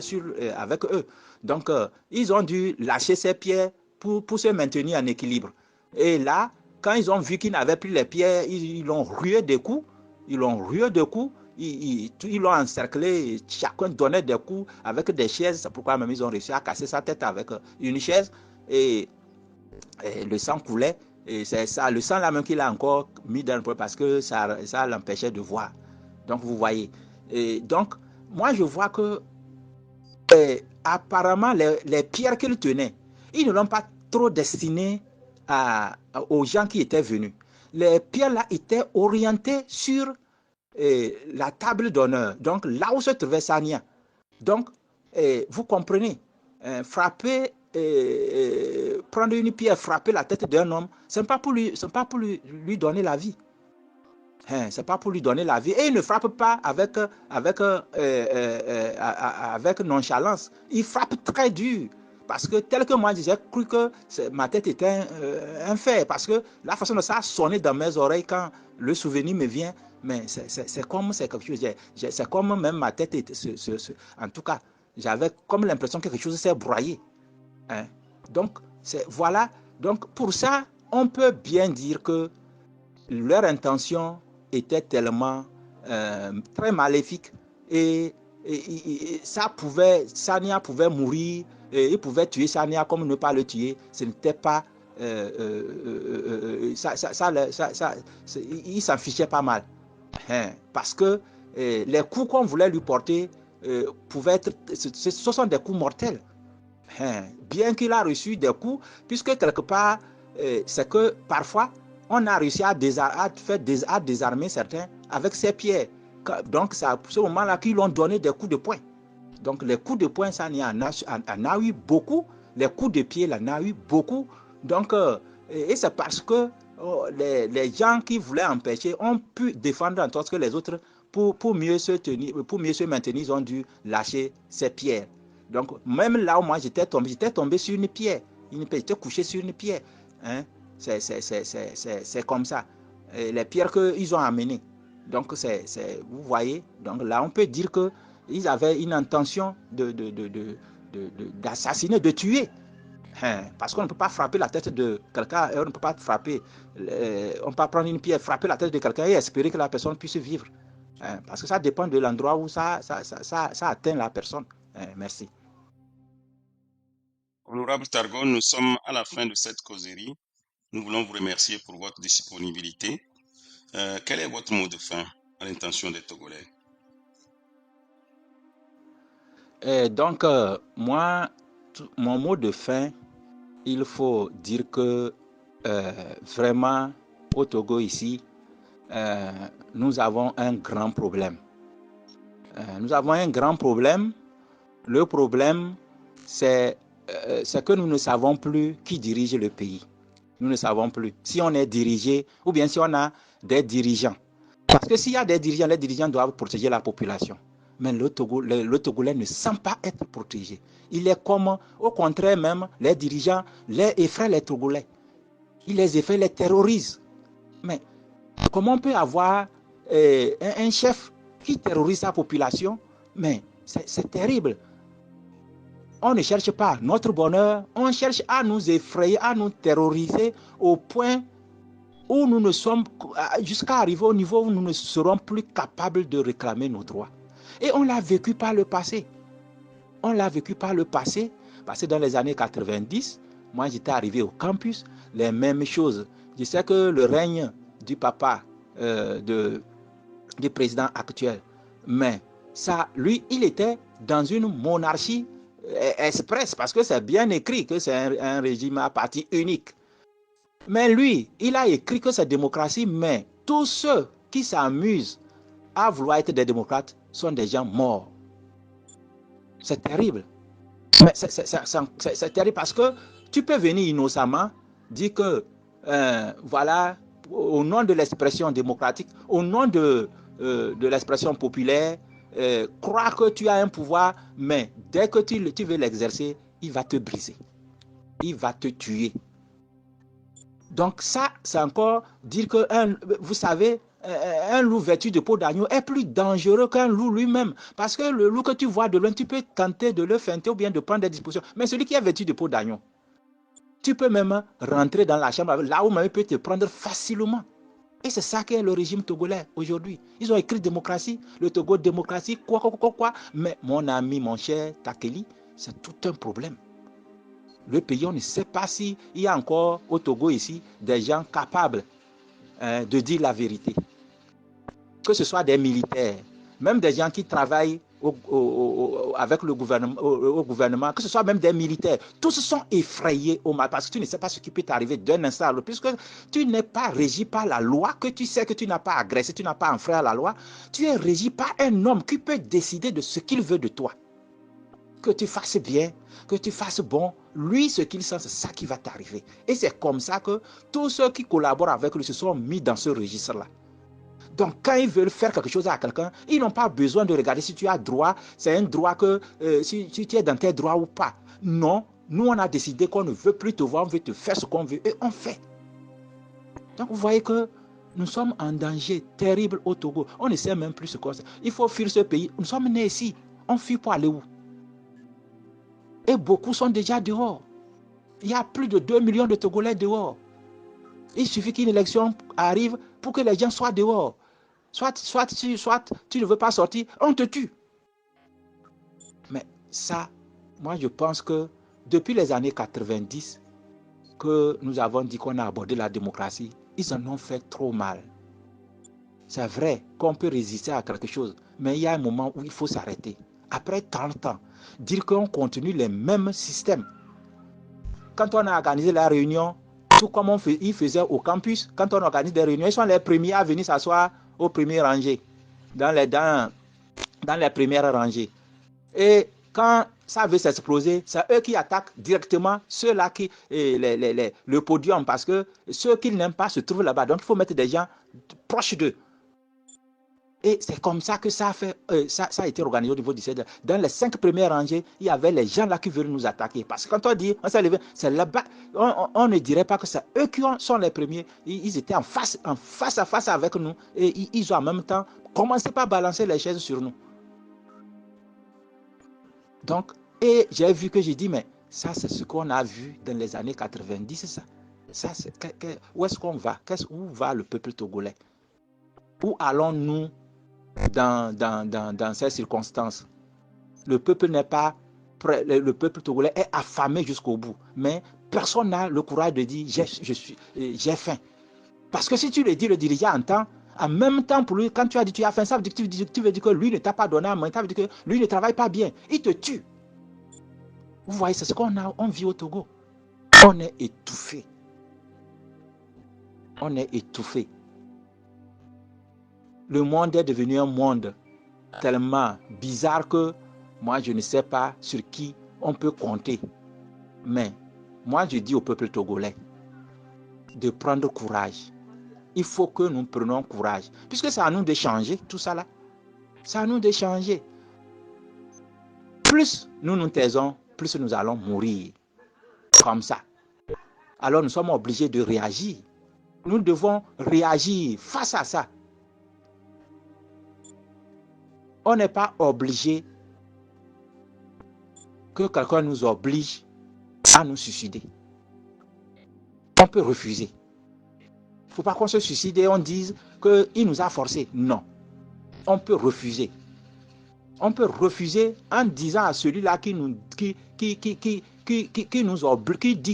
avec eux. Donc, ils ont dû lâcher ces pierres pour se maintenir en équilibre. Et là, quand ils ont vu qu'ils n'avaient plus les pierres, ils l'ont rué de coups. Ils l'ont rué de coups. Ils l'ont encerclé. Chacun donnait des coups avec des chaises. C'est pourquoi même ils ont réussi à casser sa tête avec une chaise. Et le sang coulait. Et c'est ça, le sang là même qu'il a encore mis dans le poing parce que ça l'empêchait de voir. Donc vous voyez. Et donc, moi je vois que apparemment les pierres qu'il tenait, ils ne l'ont pas trop destinées aux gens qui étaient venus. Les pierres là étaient orientées sur la table d'honneur. Donc là où se trouvait Sania. Donc, vous comprenez, frapper, prendre une pierre, frapper la tête d'un homme, ce n'est pas pour lui donner la vie. C'est pas pour lui donner la vie. Et il ne frappe pas avec nonchalance. Il frappe très dur. Parce que tel que moi, j'ai cru que ma tête était un fer. Parce que la façon dont ça a sonné dans mes oreilles quand le souvenir me vient, mais c'est comme c'est quelque chose. C'est comme même ma tête était. En tout cas, j'avais comme l'impression que quelque chose s'est broyé. Donc, voilà. Donc, pour ça, on peut bien dire que leur intention était tellement très maléfique et Sania pouvait mourir, il pouvait tuer Sania comme ne pas le tuer. Ce n'était pas il s'en fichait pas mal, parce que les coups qu'on voulait lui porter, pouvaient être... Ce sont des coups mortels. Bien qu'il a reçu des coups, puisque quelque part, c'est que parfois, on a réussi à désarmer certains avec ses pierres. Donc, c'est à ce moment-là qu'ils l'ont donné des coups de poing. Donc, les coups de poing, ça, il y en a eu beaucoup. Les coups de pied, il y en a eu beaucoup. Donc, et c'est parce que les gens qui voulaient empêcher ont pu défendre en sorte que les autres, pour mieux se maintenir, ils ont dû lâcher ces pierres. Donc, même là où moi j'étais tombé sur une pierre. J'étais couché sur une pierre. Hein? C'est comme ça. Et les pierres qu'ils ont amenées. Donc, vous voyez, donc là, on peut dire qu'ils avaient une intention d'assassiner, de tuer. Parce qu'on ne peut pas frapper la tête de quelqu'un, on ne peut pas frapper, on ne peut pas prendre une pierre, frapper la tête de quelqu'un et espérer que la personne puisse vivre. Parce que ça dépend de l'endroit où ça atteint la personne. Merci. Honorable Targon, nous sommes à la fin de cette causerie. Nous voulons vous remercier pour votre disponibilité. Quel est votre mot de fin à l'intention des Togolais? Donc, moi, mon mot de fin, il faut dire que vraiment, au Togo ici, nous avons un grand problème. Nous avons un grand problème. Le problème, c'est que nous ne savons plus qui dirige le pays. Nous ne savons plus si on est dirigé ou bien si on a des dirigeants. Parce que s'il y a des dirigeants, les dirigeants doivent protéger la population. Mais le Togolais ne sent pas être protégé. Il est comme, au contraire même, les dirigeants les effraient les Togolais. Ils les effraient, les terrorisent. Mais comment on peut avoir un chef qui terrorise sa population? Mais c'est terrible. On ne cherche pas notre bonheur, on cherche à nous effrayer, à nous terroriser au point où nous ne sommes, jusqu'à arriver au niveau où nous ne serons plus capables de réclamer nos droits. Et on l'a vécu par le passé. On l'a vécu par le passé, parce que dans les années 90, moi j'étais arrivé au campus, les mêmes choses. Je sais que le règne du papa, du président actuel, mais ça, lui, il était dans une monarchie express, parce que c'est bien écrit que c'est un régime à parti unique. Mais lui, il a écrit que c'est démocratie, mais tous ceux qui s'amusent à vouloir être des démocrates sont des gens morts. C'est terrible. Mais c'est terrible parce que tu peux venir innocemment dire que, voilà, au nom de l'expression démocratique, au nom de l'expression populaire, croire que tu as un pouvoir, mais dès que tu veux l'exercer, il va te briser. Il va te tuer. Donc ça, c'est encore dire que, vous savez, un loup vêtu de peau d'agneau est plus dangereux qu'un loup lui-même. Parce que le loup que tu vois de loin, tu peux tenter de le feinter ou bien de prendre des dispositions. Mais celui qui est vêtu de peau d'agneau, tu peux même rentrer dans la chambre, là où même il peut te prendre facilement. Et c'est ça qu'est le régime togolais aujourd'hui. Ils ont écrit démocratie, le Togo démocratie, quoi. Mais mon ami, mon cher Takeli, c'est tout un problème. Le pays, on ne sait pas s'il y a encore au Togo ici des gens capables de dire la vérité. Que ce soit des militaires, même des gens qui travaillent avec le gouvernement, au gouvernement, que ce soit même des militaires, tous sont effrayés au mal parce que tu ne sais pas ce qui peut t'arriver d'un instant à l'autre, puisque tu n'es pas régi par la loi, que tu sais que tu n'as pas agressé, tu n'as pas enfreint la loi, tu es régi par un homme qui peut décider de ce qu'il veut de toi. Que tu fasses bien, que tu fasses bon, lui, ce qu'il sent, c'est ça qui va t'arriver. Et c'est comme ça que tous ceux qui collaborent avec lui se sont mis dans ce registre-là. Donc, quand ils veulent faire quelque chose à quelqu'un, ils n'ont pas besoin de regarder si tu as droit, c'est un droit que, si tu es dans tes droits ou pas. Non, nous, on a décidé qu'on ne veut plus te voir, on veut te faire ce qu'on veut, et on fait. Donc, vous voyez que nous sommes en danger terrible au Togo. On ne sait même plus ce qu'on sait. Il faut fuir ce pays. Nous sommes nés ici. On fuit pour aller où? Et beaucoup sont déjà dehors. Il y a plus de 2 millions de Togolais dehors. Il suffit qu'une élection arrive pour que les gens soient dehors. Soit tu ne veux pas sortir, on te tue. Mais ça, moi je pense que depuis les années 90, que nous avons dit qu'on a abordé la démocratie, ils en ont fait trop mal. C'est vrai qu'on peut résister à quelque chose, mais il y a un moment où il faut s'arrêter. après 30 ans, dire qu'on continue les mêmes systèmes. Quand on a organisé la réunion, tout comme ils faisaient au campus, quand on organise des réunions, ils sont les premiers à venir s'asseoir aux premières rangées, dans les premières rangées. Et quand ça veut s'exploser, c'est eux qui attaquent directement ceux-là qui le podium, parce que ceux qu'ils n'aiment pas se trouvent là-bas. Donc il faut mettre des gens proches d'eux. Et c'est comme ça que ça a été organisé au niveau du CED. Dans les 5 premières rangées, il y avait les gens là qui veulent nous attaquer. Parce que quand on dit, on s'est levé, c'est là-bas, on ne dirait pas que c'est eux qui sont les premiers. Ils étaient en face à face avec nous. Et ils ont en même temps commencé par balancer les chaises sur nous. Donc, et j'ai vu que j'ai dit, mais ça, c'est ce qu'on a vu dans les années 90, ça où est-ce qu'on va? Où va le peuple togolais? Où allons-nous dans ces circonstances? Le peuple n'est pas prêt, le peuple togolais est affamé jusqu'au bout, mais personne n'a le courage de dire j'ai faim. Parce que si tu le dis, le dirigeant entend. En même temps, pour lui, quand tu as dit tu as faim, ça veut dire que tu veux dire que lui ne t'a pas donné à manger, ça veut dire que lui ne travaille pas bien. Il te tue. Vous voyez, c'est ce on vit au Togo. On est étouffé. On est étouffé. Le monde est devenu un monde tellement bizarre que moi, je ne sais pas sur qui on peut compter. Mais moi, je dis au peuple togolais de prendre courage. Il faut que nous prenions courage. Puisque c'est à nous de changer tout ça là. C'est à nous de changer. Plus nous nous taisons, plus nous allons mourir. Comme ça. Alors nous sommes obligés de réagir. Nous devons réagir face à ça. On n'est pas obligé que quelqu'un nous oblige à nous suicider. On peut refuser. Il ne faut pas qu'on se suicide et on dise qu'il nous a forcés. Non. On peut refuser. On peut refuser en disant à celui-là qui dit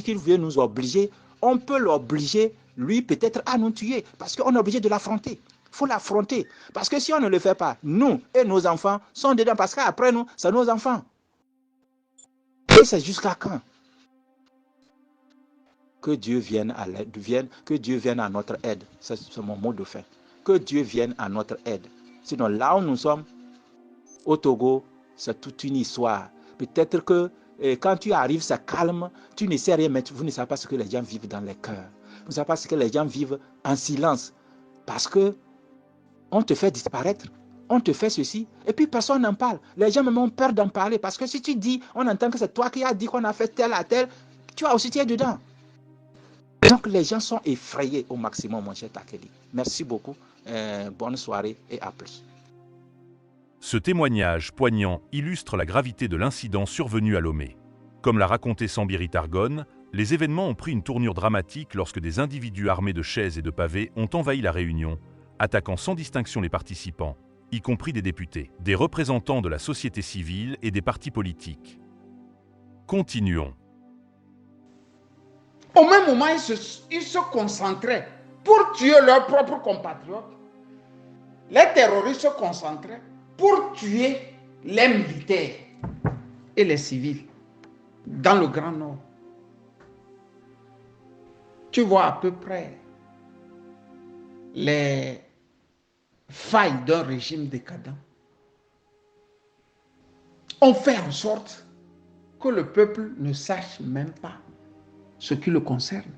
qu'il veut nous obliger, on peut l'obliger, lui, peut-être à nous tuer, parce qu'on est obligé de l'affronter. Il faut l'affronter. Parce que si on ne le fait pas, nous et nos enfants sont dedans, parce qu'après nous, c'est nos enfants. Et c'est jusqu'à quand? Que Dieu vienne à l'aide, que Dieu vienne à notre aide. C'est mon mot de fin. Que Dieu vienne à notre aide. Sinon, là où nous sommes, au Togo, c'est toute une histoire. Peut-être que quand tu arrives, c'est calme, tu ne sais rien, mais vous ne savez pas ce que les gens vivent dans les cœurs. Vous ne savez pas ce que les gens vivent en silence. Parce que on te fait disparaître, on te fait ceci, et puis personne n'en parle. Les gens même ont peur d'en parler, parce que si tu dis, on entend que c'est toi qui as dit qu'on a fait tel à tel, tu as aussi été dedans. Donc les gens sont effrayés au maximum, mon cher Takeli. Merci beaucoup, bonne soirée et à plus. Ce témoignage poignant illustre la gravité de l'incident survenu à Lomé. Comme l'a raconté Sambiri Targone, les événements ont pris une tournure dramatique lorsque des individus armés de chaises et de pavés ont envahi la réunion, attaquant sans distinction les participants, y compris des députés, des représentants de la société civile et des partis politiques. Continuons. Au même moment, ils se concentraient pour tuer leurs propres compatriotes. Les terroristes se concentraient pour tuer les militaires et les civils dans le Grand Nord. Tu vois à peu près les failles d'un régime décadent. On fait en sorte que le peuple ne sache même pas ce qui le concerne.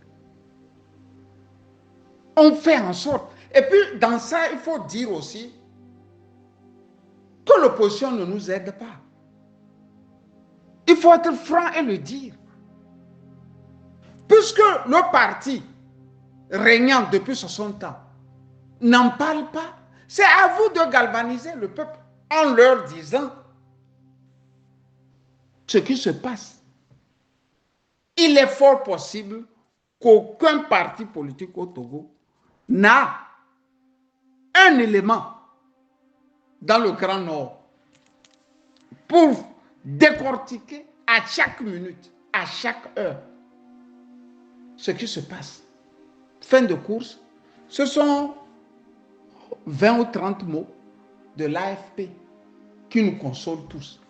On fait en sorte. Et puis, dans ça, il faut dire aussi que l'opposition ne nous aide pas. Il faut être franc et le dire. Puisque le parti régnant depuis 60 ans n'en parle pas, c'est à vous de galvaniser le peuple en leur disant ce qui se passe. Il est fort possible qu'aucun parti politique au Togo n'a un élément dans le Grand Nord pour décortiquer à chaque minute, à chaque heure, ce qui se passe. Fin de course, ce sont 20 ou 30 mots de l'AFP qui nous consolent tous.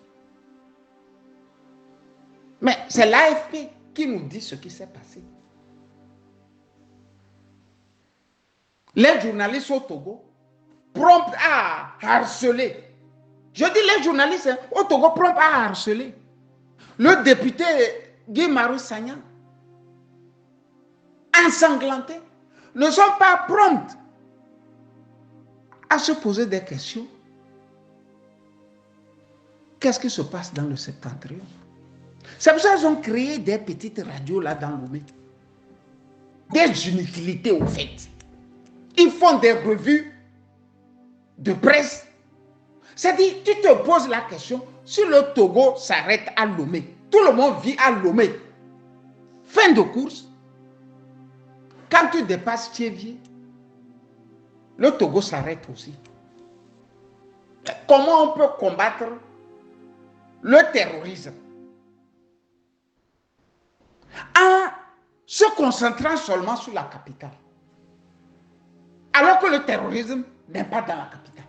Mais c'est l'AFP qui nous dit ce qui s'est passé. Les journalistes au Togo, prompts à harceler. Je dis les journalistes au Togo, prompts à harceler. Le député Guy Marius Sagna, ensanglanté, ne sont pas prompts à se poser des questions. Qu'est-ce qui se passe dans le septentrion? C'est pour ça qu'ils ont créé des petites radios là dans Lomé. Des inutilités au fait. Ils font des revues de presse. C'est-à-dire, tu te poses la question, si le Togo s'arrête à Lomé, tout le monde vit à Lomé. Fin de course. Quand tu dépasses Thiévier, le Togo s'arrête aussi. Comment on peut combattre le terrorisme en se concentrant seulement sur la capitale, alors que le terrorisme n'est pas dans la capitale?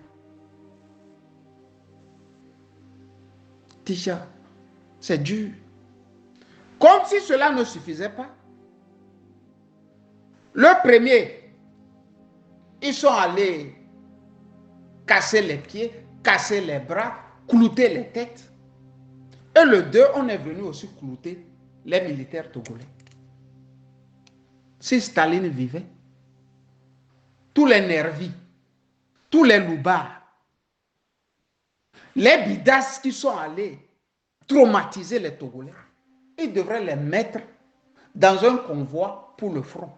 Tisha, c'est dur. Comme si cela ne suffisait pas. Le premier, ils sont allés casser les pieds, casser les bras, clouter les têtes. Et le 2, on est venu aussi clouter les militaires togolais. Si Staline vivait, tous les nervis, tous les loubards, les bidas qui sont allés traumatiser les Togolais, ils devraient les mettre dans un convoi pour le front.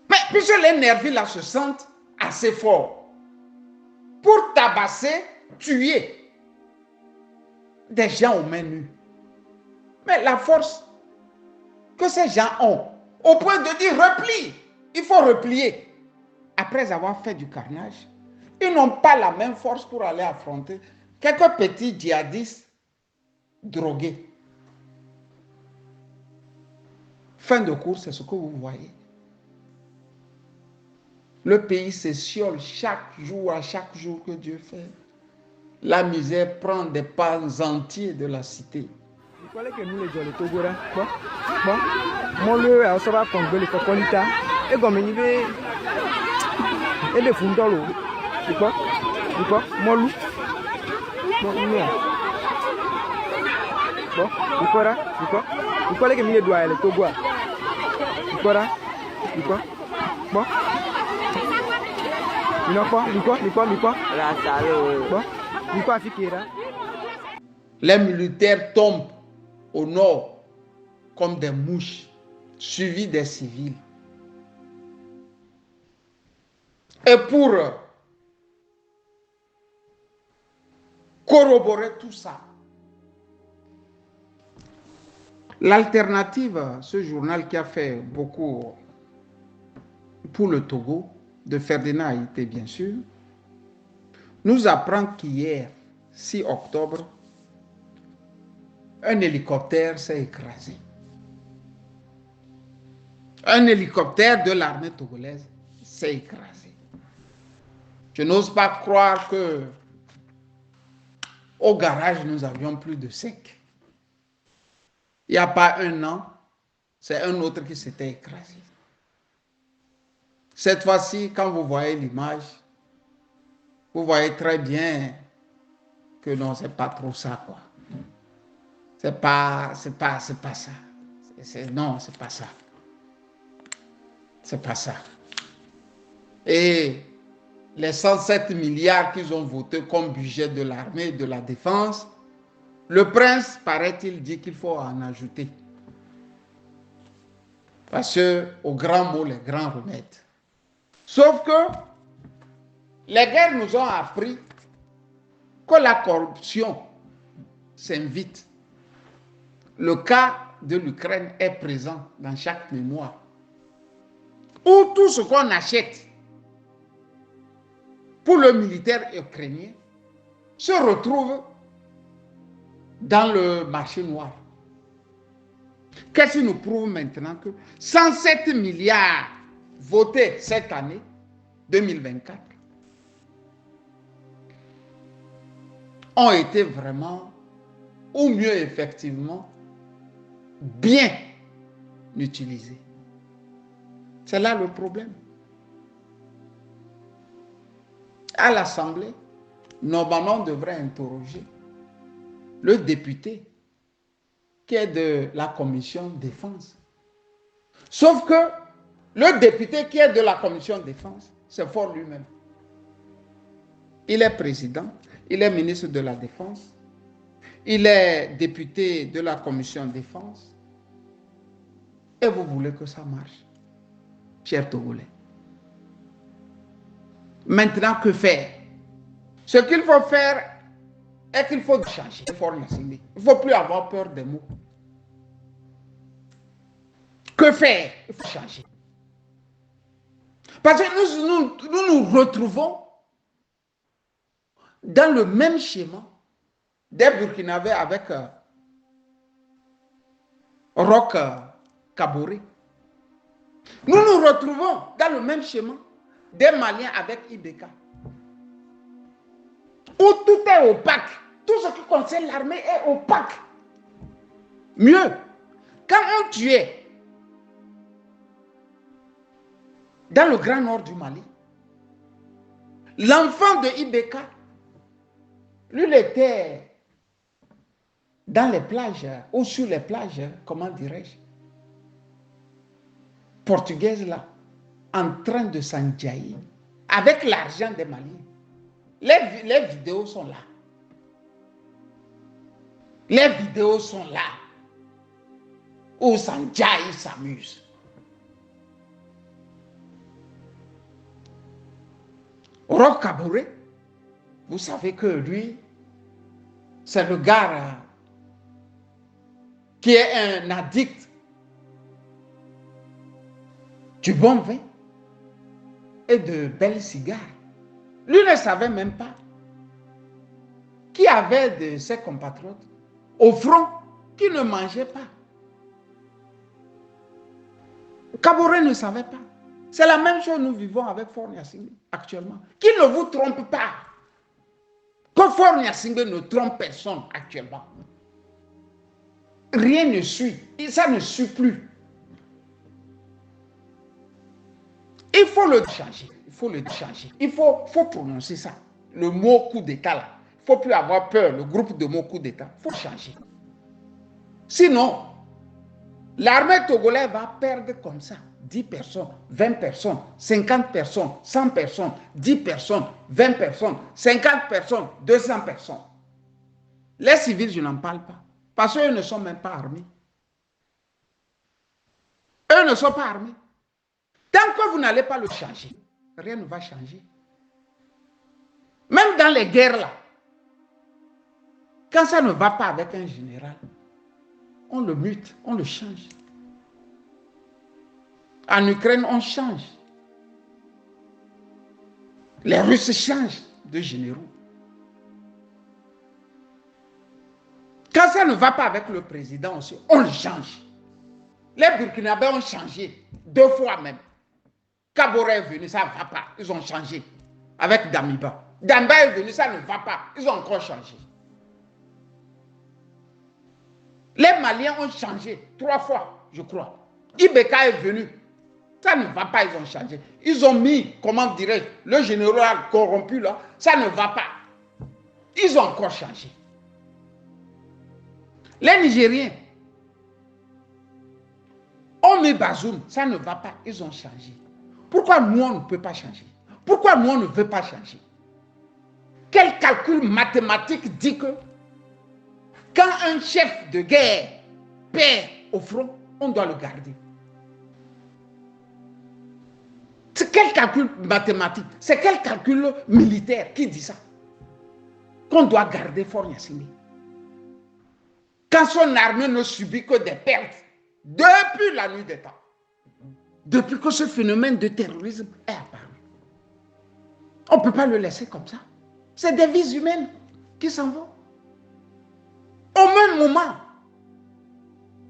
Mais puisque les nervis là se sentent assez forts pour tabasser, tuer des gens aux mains nues. Mais la force que ces gens ont, au point de dire replie, il faut replier. Après avoir fait du carnage, ils n'ont pas la même force pour aller affronter quelques petits djihadistes drogués. Fin de course, c'est ce que vous voyez. Le pays s'étiole chaque jour, à chaque jour que Dieu fait. La misère prend des pans entiers de la cité. Il fallait que nous les gens, les Togolais, bon, mon lieu, ça va tomber les Cocolita, et comme il est, et les Fundolo, tu vois, mon loup, bon, il fallait que nous les doigts, les Togois, bon. Les militaires tombent au nord comme des mouches, suivis des civils. Et pour corroborer tout ça, l'alternative, ce journal qui a fait beaucoup pour le Togo, de Ferdinand Haïté, bien sûr, nous apprend qu'hier, 6 octobre, un hélicoptère s'est écrasé. Un hélicoptère de l'armée togolaise s'est écrasé. Je n'ose pas croire que au garage, nous avions plus de sec. Il n'y a pas un an, c'est un autre qui s'était écrasé. Cette fois-ci, quand vous voyez l'image, vous voyez très bien que non, c'est pas trop ça, quoi. C'est pas ça. Non, c'est pas ça. C'est pas ça. Et les 107 milliards qu'ils ont votés comme budget de l'armée et de la défense, le prince, paraît-il, dit qu'il faut en ajouter. Parce que, au grand mot, les grands remèdes. Sauf que les guerres nous ont appris que la corruption s'invite. Le cas de l'Ukraine est présent dans chaque mémoire. Où tout ce qu'on achète pour le militaire ukrainien se retrouve dans le marché noir. Qu'est-ce qui nous prouve maintenant que 107 milliards votés cette année, 2024, ont été vraiment ou mieux effectivement, bien utilisé. C'est là le problème. À l'Assemblée, normalement, on devrait interroger le député qui est de la commission défense. Sauf que le député qui est de la commission défense, c'est Faure lui-même. Il est président, il est ministre de la Défense, il est député de la commission défense. Et vous voulez que ça marche, chers Togolais. Maintenant, que faire? Ce qu'il faut faire est qu'il faut changer. Il ne faut plus avoir peur des mots. Que faire? Il faut changer. Parce que nous nous retrouvons dans le même schéma des Burkinabés avec Roch Kaboré. Nous nous retrouvons dans le même schéma des Maliens avec Ibeka. Où tout est opaque. Tout ce qui concerne l'armée est opaque. Mieux, quand on tuait dans le grand nord du Mali, l'enfant de Ibeka, lui, il était dans les plages, ou sur les plages, comment dirais-je, portugaises là, en train de s'enjailler avec l'argent des Maliens. Les vidéos sont là. Les vidéos sont là. Où s'enjaillent, s'amusent. Roch Kaboré, vous savez que lui, c'est le gars qui est un addict du bon vin et de belles cigares. Lui ne savait même pas qu'il y avait de ses compatriotes au front qui ne mangeaient pas. Kaboré ne savait pas. C'est la même chose que nous vivons avec Faure Gnassingbé actuellement. Qu'il ne vous trompe pas. Que Faure Gnassingbé ne trompe personne actuellement. Rien ne suit. Ça ne suit plus. Il faut le changer. Il faut le changer. Il faut prononcer ça. Le mot coup d'État là. Il ne faut plus avoir peur. Le groupe de mots coup d'État. Il faut changer. Sinon, l'armée togolaise va perdre comme ça 10 personnes, 20 personnes, 50 personnes, 100 personnes, 10 personnes, 20 personnes, 50 personnes, 200 personnes. Les civils, je n'en parle pas. Parce qu'eux ne sont même pas armés. Eux ne sont pas armés. Tant que vous n'allez pas le changer, rien ne va changer. Même dans les guerres là, quand ça ne va pas avec un général, on le mute, on le change. En Ukraine, on change. Les Russes changent de généraux. Quand ça ne va pas avec le président aussi, on le change. Les Burkinabés ont changé 2 fois même. Kaboré est venu, ça ne va pas. Ils ont changé avec Damiba. Damiba est venu, ça ne va pas. Ils ont encore changé. Les Maliens ont changé 3 fois, je crois. Ibeka est venu. Ça ne va pas, ils ont changé. Ils ont mis, comment dirais-je, le général corrompu là, ça ne va pas. Ils ont encore changé. Les Nigériens ont mis Bazoum, ça ne va pas, ils ont changé. Pourquoi nous, on ne peut pas changer? Pourquoi nous, on ne veut pas changer? Quel calcul mathématique dit que quand un chef de guerre perd au front, on doit le garder? C'est quel calcul mathématique? C'est quel calcul militaire qui dit ça? Qu'on doit garder Faure Gnassingbé. Quand son armée ne subit que des pertes depuis la nuit des temps. Depuis que ce phénomène de terrorisme est apparu. On ne peut pas le laisser comme ça. C'est des vies humaines qui s'en vont. Au même moment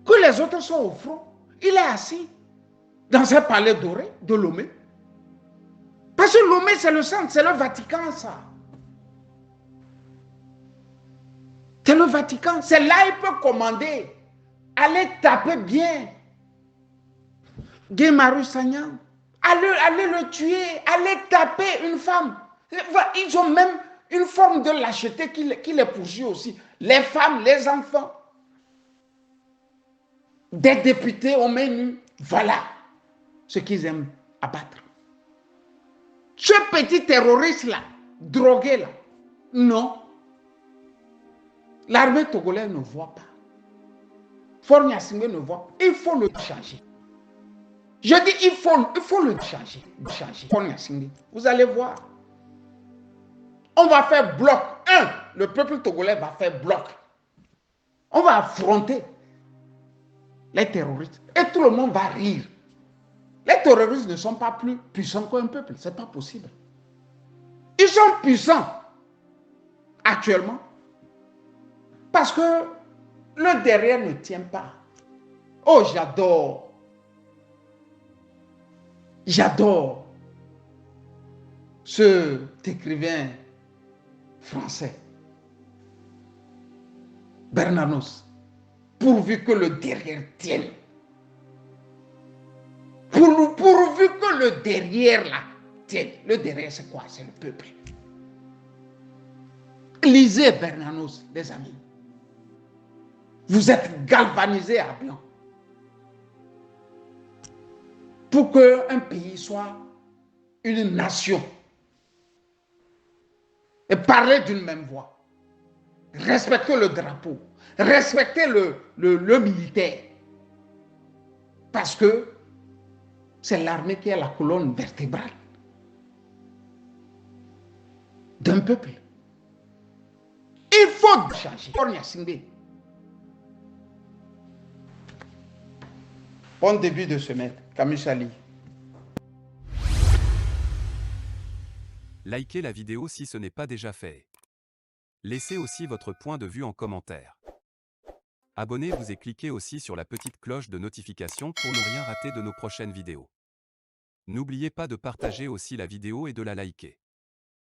que les autres sont au front, il est assis dans un palais doré de Lomé. Parce que Lomé, c'est le centre, c'est le Vatican, ça. C'est le Vatican. C'est là qu'il peut commander. Allez taper bien. Guy Marius Sagna. Allez le tuer. Allez taper une femme. Ils ont même une forme de lâcheté qui les poursuit aussi. Les femmes, les enfants. Des députés au menu. Voilà ce qu'ils aiment abattre. Ce petit terroriste-là, drogué-là, non. L'armée togolaise ne voit pas. Faure Gnassingbé ne voit pas. Il faut le changer. Je dis, il faut le changer. Faure Gnassingbé, vous allez voir. On va faire bloc. Le peuple togolais va faire bloc. On va affronter les terroristes. Et tout le monde va rire. Les terroristes ne sont pas plus puissants qu'un peuple. Ce n'est pas possible. Ils sont puissants actuellement parce que le derrière ne tient pas. Oh, j'adore. J'adore cet écrivain français, Bernanos. Pourvu que le derrière tienne. Pourvu que le derrière là tienne. Le derrière, c'est quoi? C'est le peuple. Lisez Bernanos, les amis. Vous êtes galvanisés à blanc. Pour qu'un pays soit une nation. Et parler d'une même voix. Respectez le drapeau. Respectez le militaire. Parce que c'est l'armée qui est la colonne vertébrale d'un peuple. Il faut changer. Bon début de semaine. Camus Sali. Likez la vidéo si ce n'est pas déjà fait. Laissez aussi votre point de vue en commentaire. Abonnez-vous et cliquez aussi sur la petite cloche de notification pour ne rien rater de nos prochaines vidéos. N'oubliez pas de partager aussi la vidéo et de la liker.